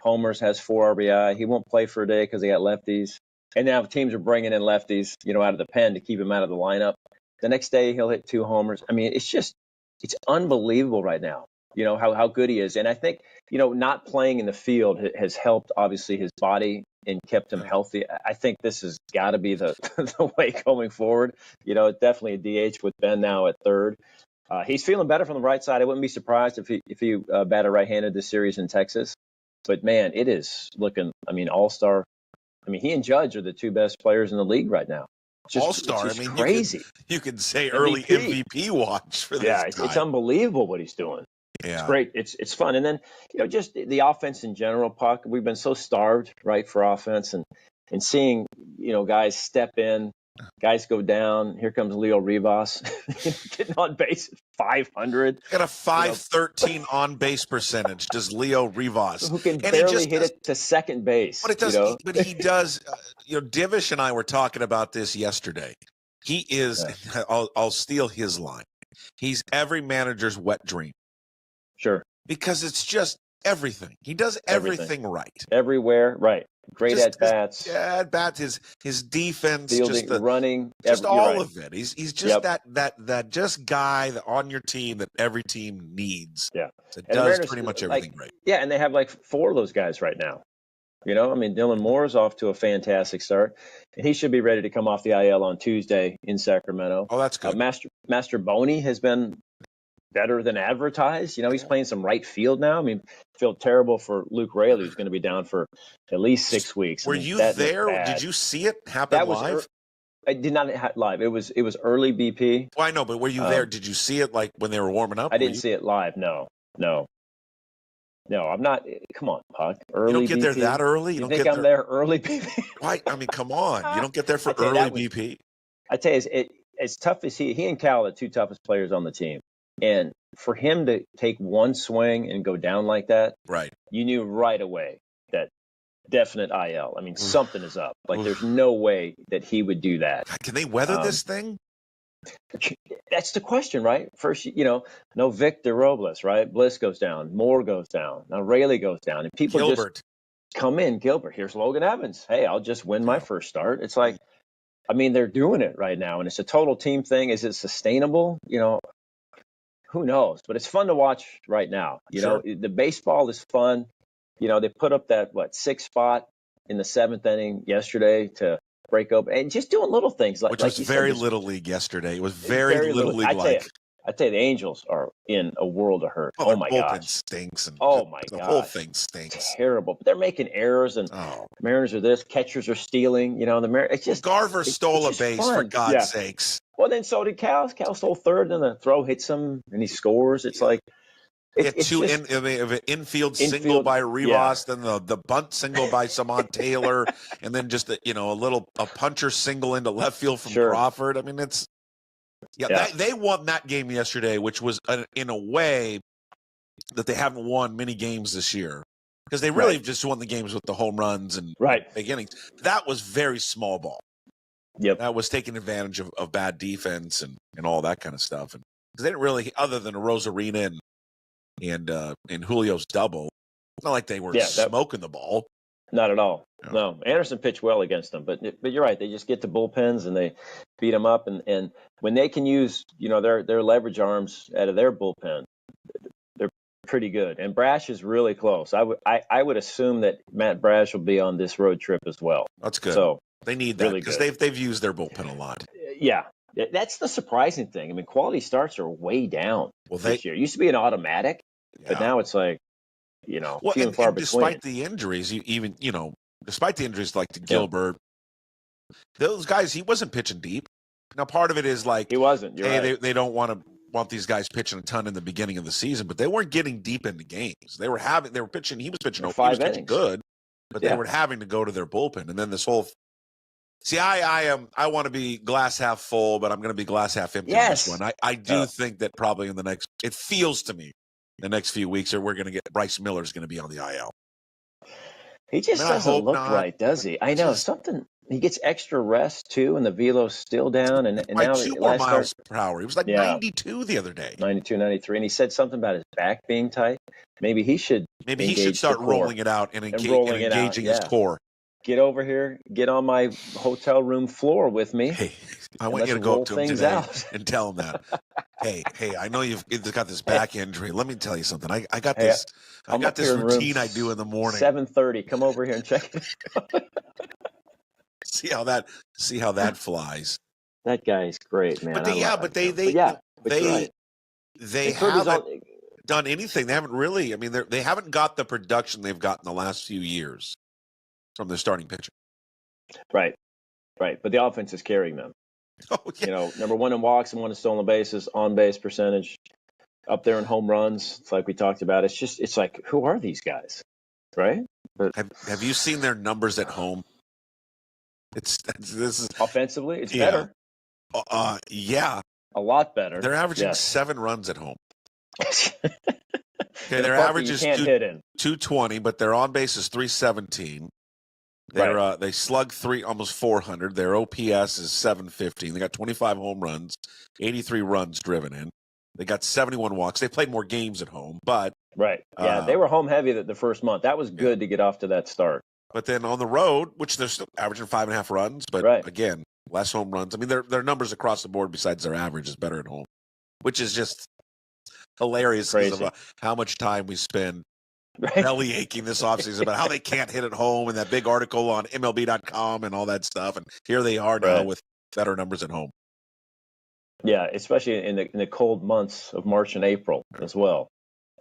homers, has 4 RBI. He won't play for a day because they got lefties. And now teams are bringing in lefties, out of the pen to keep him out of the lineup. The next day he'll hit 2 homers. I mean, it's unbelievable right now, how good he is. And I think, not playing in the field has helped, obviously, his body and kept him healthy. I think this has got to be the way going forward. Definitely a DH with Ben now at third. He's feeling better from the right side. I wouldn't be surprised if he batted right-handed this series in Texas. But, man, it is looking, all-star. He and Judge are the 2 best players in the league right now. All-star. Crazy. You could say early MVP watch for this guy. It's unbelievable what he's doing. Yeah. It's great. It's fun. And then, just the offense in general, Puck, we've been so starved, right, for offense. And seeing, guys step in, guys go down. Here comes Leo Rivas getting on base at 500. Got a 513 on base percentage. Does Leo Rivas, who can barely hit it to second base? But it does. But he does. Divish and I were talking about this yesterday. He is. Yeah. I'll steal his line. He's every manager's wet dream Sure. because it's just everything. He does everything right. Everywhere, right. Great at bats. Yeah, at bats. His defense, Fielding, running, just all right. of it. He's just that just guy that on your team that every team needs. Yeah, that does pretty much everything right. Yeah, and they have like 4 of those guys right now. You know, I mean, Dylan Moore's off to a fantastic start, and he should be ready to come off the IL on Tuesday in Sacramento. Oh, that's good. Master Boney has been better than advertised. You know, he's playing some right field now. I mean, feel terrible for Luke Raley, who's going to be down for at least 6 weeks. Were you there? Did you see it happen live? I did not live. It was early BP. Well, I know, but were you there? Did you see it like when they were warming up? I didn't see it live. No. I'm not. Come on, Puck. Early. You don't get BP? there that early. You think I'm there early BP? Why? I mean, come on. You don't get there for early BP. I tell you, as tough as he and Cal are the 2 toughest players on the team. And for him to take one swing and go down like that, right? You knew right away that definite IL. I mean, something is up. Like, there's no way that he would do that. Can they weather this thing? That's the question, right? First, no Victor Robles, right? Bliss goes down. Moore goes down. Now Raley goes down. And people just come in. Gilbert. Here's Logan Evans. Hey, I'll just win my first start. It's like, I mean, they're doing it right now. And it's a total team thing. Is it sustainable? Who knows? But it's fun to watch right now. You know, the baseball is fun. They put up that 6th spot in the 7th inning yesterday to break open and just doing little things which was very little league yesterday. It was very little league like. I tell you, the Angels are in a world of hurt. Oh my gosh, stinks. And the whole thing stinks. It's terrible. But they're making errors, and Mariners are this. Catchers are stealing. The Mariners. It's just Garver stole a base for God's sakes. Well, then so did Cal. Cal stole third, and the throw hits him, and he scores. It's like. It's an infield single by Rivas, then the bunt single by Samon Taylor, and then just a puncher single into left field from Crawford. I mean, they won that game yesterday, which was in a way that they haven't won many games this year because they really just won the games with the home runs and beginnings. That was very small ball. Yep, that was taking advantage of bad defense and all that kind of stuff. And because they didn't really, other than a Rosarina and Julio's double, it's not like they were smoking the ball. Not at all. No, Anderson pitched well against them, but you're right. They just get the bullpens and they beat them up. And when they can use their leverage arms out of their bullpen, they're pretty good. And Brash is really close. I would assume that Matt Brash will be on this road trip as well. That's good. So they need that because they've used their bullpen a lot. Yeah. That's the surprising thing. I mean, quality starts are way down this year. It used to be an automatic, but now it's like, few and far between. Despite the injuries, despite the injuries like to Gilbert, those guys, he wasn't pitching deep. Now, part of it is like he wasn't. They don't want these guys pitching a ton in the beginning of the season, but they weren't getting deep into games. They were pitching. He was pitching 5 innings, good, but they were having to go to their bullpen, and then this whole. See, I want to be glass half full, but I'm going to be glass half empty on this one. I do think that probably it feels to me, the next few weeks, we're going to get Bryce Miller's going to be on the IL. He just doesn't look right, does he? I know something. He gets extra rest too, and the velo's still down. And now 2 more miles per hour. He was like 92 the other day. 92, 93, and he said something about his back being tight. Maybe he should. Maybe he should start rolling it out and engaging his core. Get over here, get on my hotel room floor with me. Hey, I want you to go up to him today and tell him that. hey, I know you've got this back injury. Let me tell you something. I got this. I got this routine I do in the morning. 7:30. Come over here and check it. See how that flies. That guy's great, man. They haven't done anything. They haven't really. I mean, they haven't got the production they've got in the last few years from their starting pitcher. Right. But the offense is carrying them. Oh, yeah. Number 1 in walks and 1 in stolen bases, on base percentage, up there in home runs. It's like we talked about. It's like, who are these guys? Right? But have you seen their numbers at home? This is offensively, it's better. Yeah. A lot better. They're averaging 7 runs at home. Okay, their average is 220, but their on base is 317. They slug almost 400. Their OPS is 715. They got 25 home runs, 83 runs driven in. They got 71 walks. They played more games at home, but Right. Yeah, they were home heavy the first month. That was good to get off to that start. But then on the road, which they're still averaging 5.5 runs, but again, less home runs. I mean, their numbers across the board besides their average is better at home, which is just hilarious because of how much time we spend belly aching this offseason about how they can't hit at home and that big article on MLB.com and all that stuff. And here they are now with better numbers at home. Yeah, especially in the cold months of March and April as well.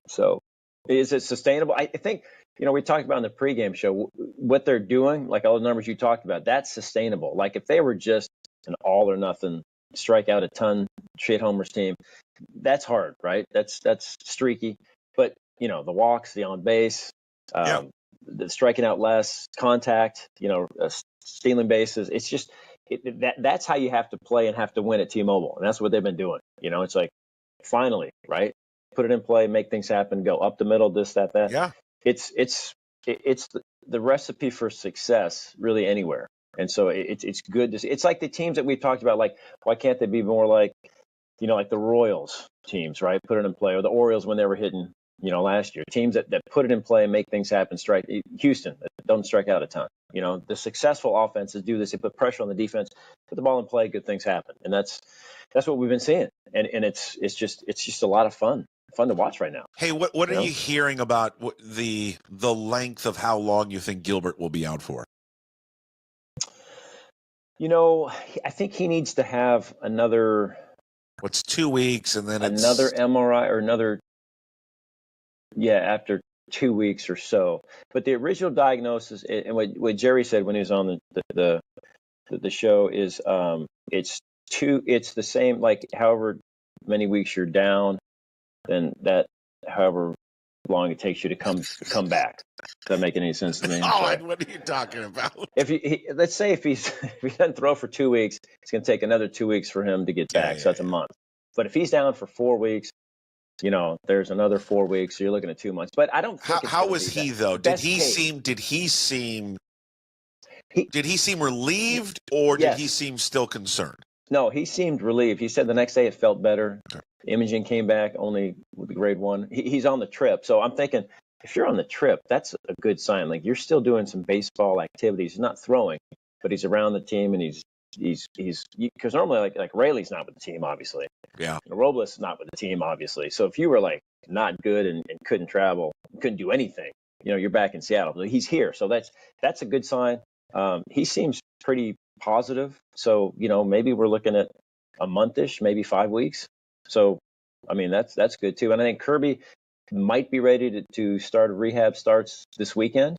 So is it sustainable? I think, we talked about in the pregame show, what they're doing, like all the numbers you talked about, that's sustainable. Like if they were just an all or nothing, strike out a ton, shit homers team, that's hard, right? That's streaky. But, the walks, the on base, the striking out less, contact, stealing bases, it's just that's how you have to play and have to win at T-Mobile. And that's what they've been doing. It's like, finally, right? Put it in play, make things happen, go up the middle, this, that. Yeah. It's the recipe for success really anywhere. And so it's good to see. It's like the teams that we've talked about, like, why can't they be more like, like the Royals teams, right? Put it in play, or the Orioles when they were hitting, last year. Teams that put it in play and make things happen, strike. Houston, don't strike out a ton. The successful offenses do this. They put pressure on the defense, put the ball in play, good things happen. And that's what we've been seeing. And it's just a lot of fun to watch right now. Hey, what are you hearing about the length of how long you think Gilbert will be out for? I think he needs to have another. What's 2 weeks and then another MRI or another. Yeah, after 2 weeks or so. But the original diagnosis, and what Jerry said when he was on the show is it's the same, like however many weeks you're down, then that however long it takes you to come back. Does that make any sense to me? What are you talking about? Let's say if he doesn't throw for 2 weeks, it's going to take another 2 weeks for him to get back. So that's a month. But if he's down for 4 weeks, there's another 4 weeks. So you're looking at 2 months. But I don't think. How was he though? Did he seem relieved, or did he seem still concerned? No, he seemed relieved. He said the next day it felt better. Okay. Imaging came back only with the grade 1. He's on the trip. So I'm thinking, if you're on the trip, that's a good sign. Like you're still doing some baseball activities. He's not throwing, but he's around the team, and he's because normally like Rayleigh's not with the team, obviously. Yeah. And Robles is not with the team, obviously. So if you were like not good and couldn't travel, couldn't do anything, you're back in Seattle. But he's here, so that's a good sign. He seems pretty positive. So maybe we're looking at a monthish, maybe 5 weeks. So I mean that's good too. And I think Kirby might be ready to start rehab starts this weekend.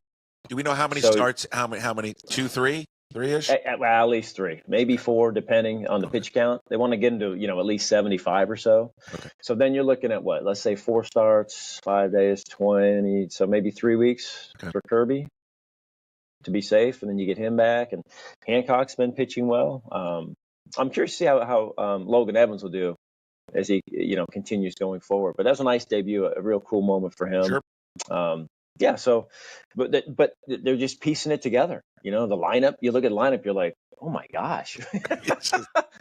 Do we know how many starts? How many? 2, 3? 3-ish? At least 3, maybe 4, depending on the pitch count. They want to get into, at least 75 or so. Okay. So then you're looking at what? Let's say 4 starts, 5 days, 20. So maybe 3 weeks for Kirby to be safe, and then you get him back. And Hancock's been pitching well. I'm curious to see how Logan Evans will do as he, continues going forward. But that's a nice debut, a real cool moment for him. Sure. Yeah, so, but they're just piecing it together. The lineup, you look at the lineup, you're like, oh my gosh.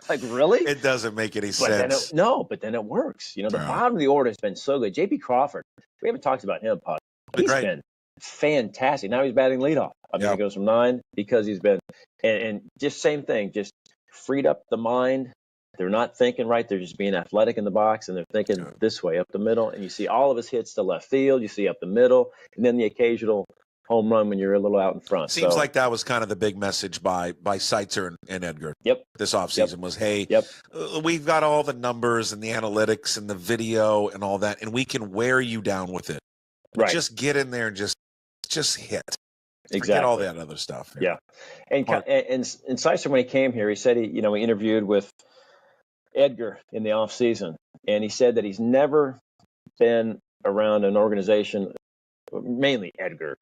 Like, really? It doesn't make any sense. But then it works. The bottom of the order has been so good. J.P. Crawford, we haven't talked about him, Puck. He's been fantastic. Now he's batting leadoff. I mean, he goes from 9 because he's been, and just same thing, just freed up the mind. They're not thinking right. They're just being athletic in the box, and they're thinking this way, up the middle. And you see all of his hits to left field. You see up the middle, and then the occasional home run when you're a little out in front. Seems like that was kind of the big message by Seitzer and Edgar. Yep. This offseason was, hey, we've got all the numbers and the analytics and the video and all that, and we can wear you down with it. Right. Just get in there and just hit. Exactly. Forget all that other stuff. Yeah. And Seitzer, when he came here, he said he interviewed with Edgar in the off season, and he said that he's never been around an organization, mainly Edgar,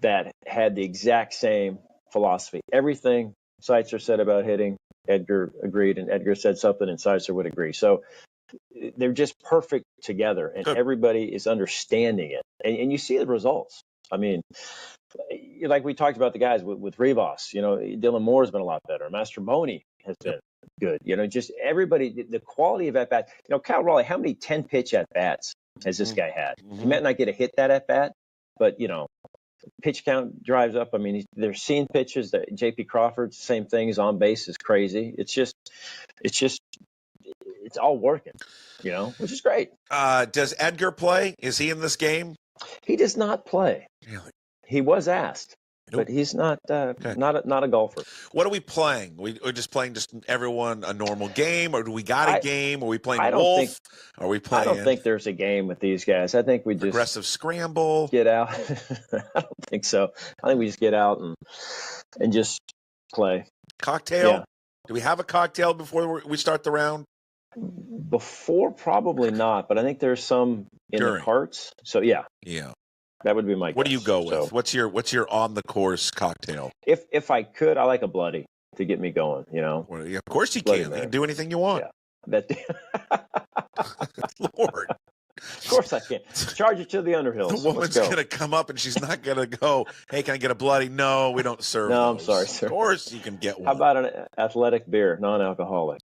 that had the exact same philosophy. Everything Seitzer said about hitting, Edgar agreed, and Edgar said something, and Seitzer would agree. So they're just perfect together, and everybody is understanding it, and you see the results. I mean, like we talked about the guys with Rivas, Dylan Moore has been a lot better. Mastroboni has been good. Just everybody, the quality of at bat. Cal Raleigh, how many 10-pitch at bats has this guy had? He might not get a hit that at bat, but pitch count drives up. I mean, they're seeing pitches. That J.P. Crawford, same thing. His on base is crazy. It's all working, which is great. Does Edgar play? Is he in this game? He does not play. Really? He was asked. Nope. But he's not Okay. not a golfer. What are we playing? We're just playing everyone a normal game, or do we got a game? Are we playing Wolf? Are we playing? I don't think there's a game with these guys. I think we just aggressive scramble. Get out. I don't think so. I think we just get out and just play. Cocktail? Yeah. Do we have a cocktail before we start the round? Before, probably not, but I think there's some in the carts. So yeah. That would be my guess. What do you go with? What's your on the course cocktail? If I could, I like a bloody to get me going. Well, of course you can. You can do anything you want. Yeah. Lord. Of course I can. Charge it to the Underhills. The woman's going to come up and she's not going to go, hey, can I get a bloody? No, we don't serve No, those. I'm sorry, sir. Of course you can get one. How about an athletic beer, non-alcoholic?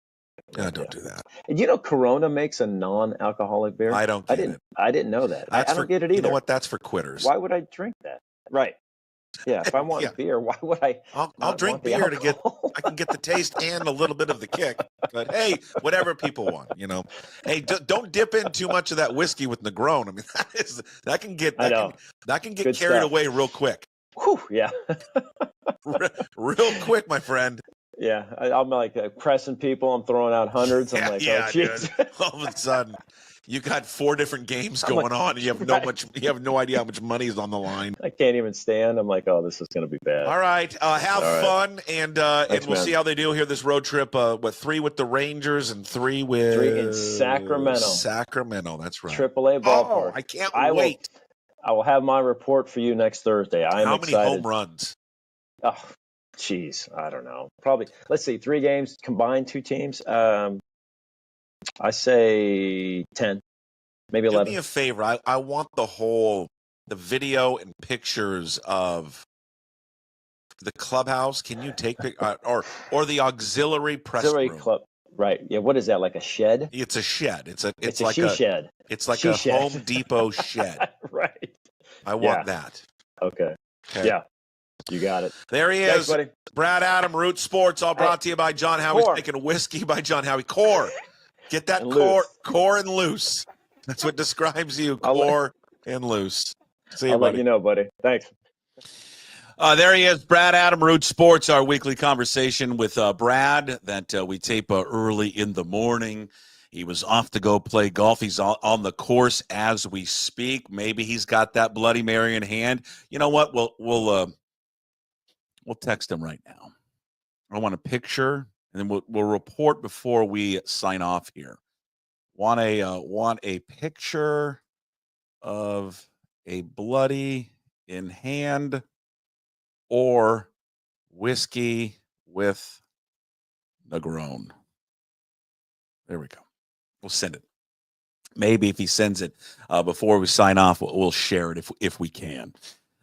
No, don't do that. And Corona makes a non-alcoholic beer? I didn't know that. I don't get it either. You know what? That's for quitters. Why would I drink that? Right. Yeah, if I want beer, why would I? I'll drink beer I can get the taste and a little bit of the kick. But hey, whatever people want, Hey, don't dip in too much of that whiskey with Negroni. I mean, that can get Good carried stuff. away real quick. Whew, yeah. Real quick, my friend. Yeah, I'm like pressing people. I'm throwing out hundreds. I'm like, oh, geez. All of a sudden, you got 4 different games going on, and you have no idea how much money is on the line. I can't even stand. I'm like, oh, this is going to be bad. All right, have fun, and we'll see how they do here this road trip. 3 with the Rangers and 3 with 3 in Sacramento. Sacramento, that's right. AAA ballpark. I can't wait. I will have my report for you next Thursday. I'm excited. How many home runs? Oh, geez, I don't know. Probably. Let's see, 3 games combined, 2 teams. I say 10, maybe 11. Do me a favor. I want the video and pictures of the clubhouse. Can you take or the auxiliary press room? Club. Right. Yeah. What is that? Like a shed? It's a shed. It's like a shed. It's like a Home Depot shed. Right. I want that. Okay. Yeah. You got it. There he is. Thanks, buddy. Brad Adam, Root Sports, all brought to you by John Howie's Making Whiskey by John Howie. Core. Get that core and loose. That's what describes you. Core and loose. See you, I'll buddy. let you know, buddy. Thanks. There he is, Brad Adam, Root Sports, our weekly conversation with Brad that we tape early in the morning. He was off to go play golf. He's on the course as we speak. Maybe he's got that Bloody Mary in hand. You know what? We'll text him right now. I want a picture, and then we'll report before we sign off here. Want a picture of a bloody in hand or whiskey with Negroni. There we go. We'll send it. Maybe if he sends it before we sign off, we'll share it if we can.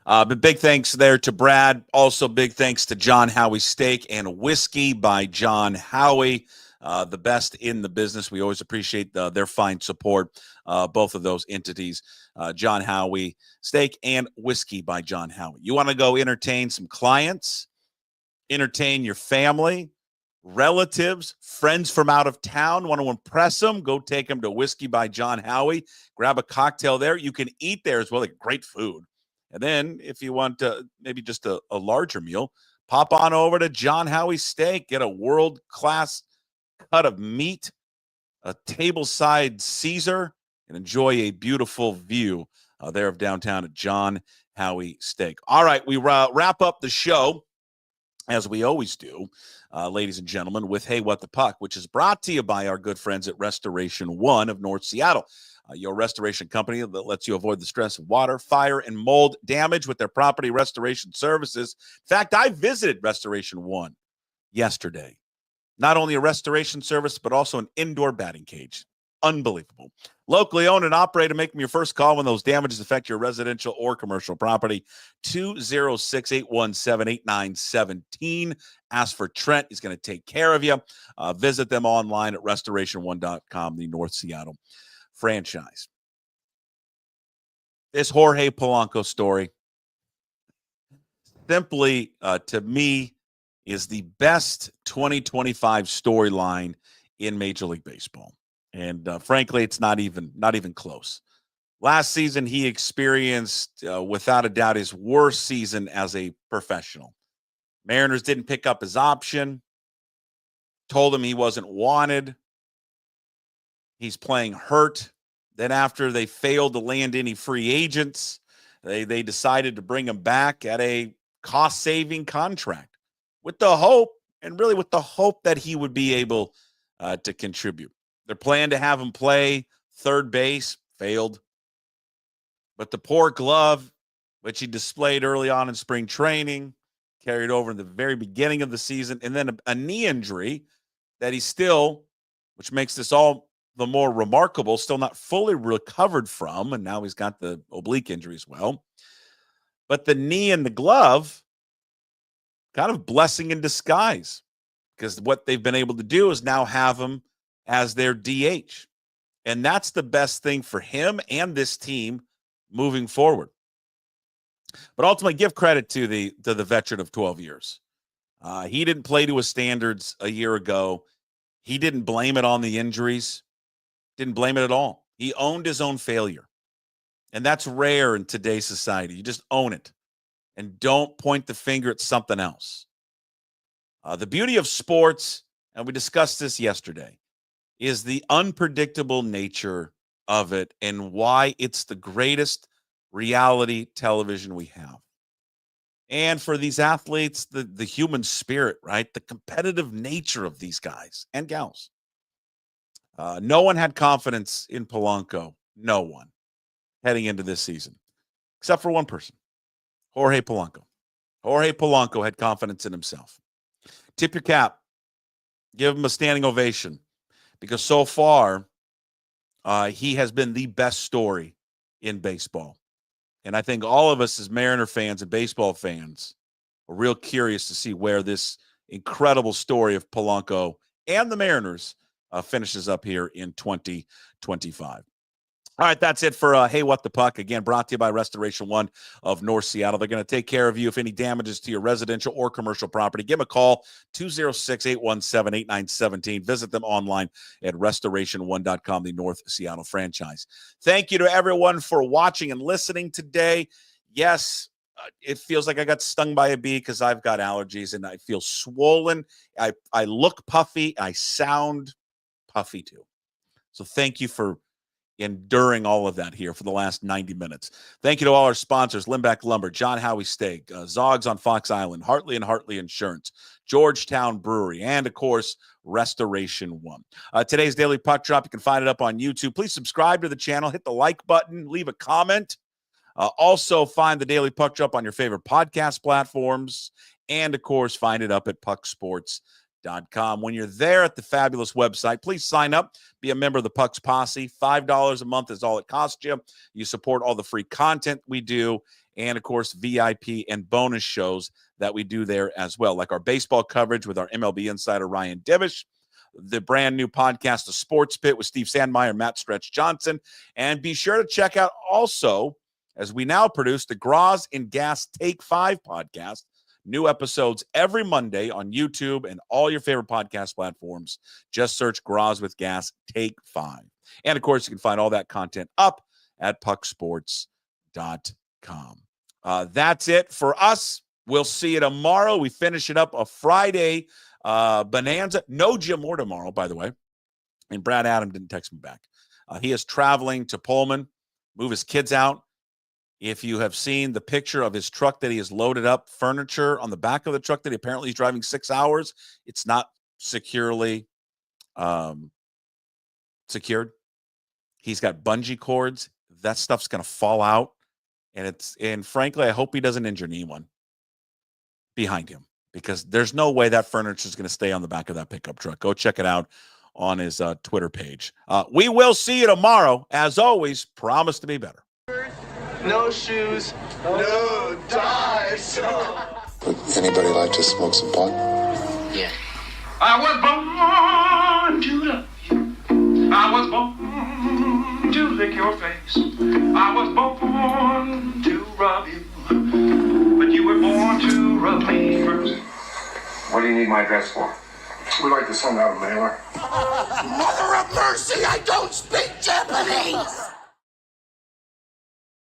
But big thanks there to Brad. Also, big thanks to John Howie Steak and Whiskey by John Howie, the best in the business. We always appreciate their fine support, both of those entities, John Howie Steak and Whiskey by John Howie. You want to go entertain some clients, entertain your family, relatives, friends from out of town, want to impress them, go take them to Whiskey by John Howie. Grab a cocktail there. You can eat there as well. Like great food. And then if you want maybe just a larger meal, pop on over to John Howie Steak. Get a world-class cut of meat, a tableside Caesar, and enjoy a beautiful view there of downtown at John Howie Steak. All right, we wrap up the show, as we always do, ladies and gentlemen, with Hey, What the Puck, which is brought to you by our good friends at Restoration One of North Seattle. Your restoration company that lets you avoid the stress of water, fire, and mold damage with their property restoration services. In fact, I visited Restoration One yesterday. Not only a restoration service, but also an indoor batting cage. Unbelievable. Locally owned and operated. Make them your first call when those damages affect your residential or commercial property. 206-817-8917. Ask for Trent. He's going to take care of you. Visit them online at restoration1.com, the North Seattle franchise. This Jorge Polanco story simply, to me, is the best 2025 storyline in Major League Baseball. And frankly, it's not even close. Last season, he experienced, without a doubt, his worst season as a professional. Mariners didn't pick up his option, told him he wasn't wanted. He's playing hurt. Then after they failed to land any free agents, they decided to bring him back at a cost-saving contract with the hope that he would be able to contribute. Their plan to have him play third base failed. But the poor glove, which he displayed early on in spring training, carried over in the very beginning of the season, and then a knee injury that he still, which makes this all the more remarkable, still not fully recovered from, and now he's got the oblique injury as well. But the knee and the glove, kind of blessing in disguise, because what they've been able to do is now have him as their DH. And that's the best thing for him and this team moving forward. But ultimately, give credit to the veteran of 12 years. He didn't play to his standards a year ago. He didn't blame it on the injuries. Didn't blame it at all. He owned his own failure. And that's rare in today's society. You just own it and don't point the finger at something else. The beauty of sports, and we discussed this yesterday, is the unpredictable nature of it and why it's the greatest reality television we have. And for these athletes, the human spirit, right? The competitive nature of these guys and gals. No one had confidence in Polanco. No one heading into this season, except for one person, Jorge Polanco. Jorge Polanco had confidence in himself. Tip your cap. Give him a standing ovation, because so far he has been the best story in baseball. And I think all of us as Mariner fans and baseball fans are real curious to see where this incredible story of Polanco and the Mariners finishes up here in 2025. All right, that's it for Hey, What the Puck. Again, brought to you by Restoration One of North Seattle. They're going to take care of you if any damages to your residential or commercial property. Give them a call, 206-817-8917. Visit them online at restoration1.com, the North Seattle franchise. Thank you to everyone for watching and listening today. Yes, it feels like I got stung by a bee because I've got allergies and I feel swollen. I look puffy. I sound puffy too. So thank you for enduring all of that here for the last 90 minutes. Thank you to all our sponsors: Limbeck Lumber, John Howie Steak, Zogs on Fox Island, Hartley and Hartley Insurance, Georgetown Brewery, and of course, Restoration One. Today's Daily Puck Drop, you can find it up on YouTube. Please subscribe to the channel, hit the like button, leave a comment. Also find the Daily Puck Drop on your favorite podcast platforms, and of course, find it up at pucksports.com. When you're there at the fabulous website, please sign up, be a member of the Pucks Posse. $5 a month is all it costs you. You support all the free content we do, and of course, VIP and bonus shows that we do there as well, like our baseball coverage with our MLB insider Ryan Divish, the brand new podcast, The Sports Pit, with Steve Sandmeyer, Matt Stretch Johnson, and be sure to check out also, as we now produce, the Graz and Gas Take 5 podcast. New episodes every Monday on YouTube and all your favorite podcast platforms. Just search Graz with Gas Take 5. And, of course, you can find all that content up at pucksports.com. That's it for us. We'll see you tomorrow. We finish it up a Friday bonanza. No Jim Moore tomorrow, by the way. And Brad Adam didn't text me back. He is traveling to Pullman, move his kids out. If you have seen the picture of his truck that he has loaded up furniture on the back of the truck that he apparently is driving 6 hours, it's not securely secured. He's got bungee cords. That stuff's going to fall out. And frankly, I hope he doesn't injure anyone behind him, because there's no way that furniture is going to stay on the back of that pickup truck. Go check it out on his Twitter page. We will see you tomorrow. As always, promise to be better. No shoes, no ties. Would anybody like to smoke some pot? Yeah. I was born to love you. I was born to lick your face. I was born to rub you. But you were born to rub me first. What do you need my address for? We'd like to send out a mailer. Mother of mercy, I don't speak Japanese!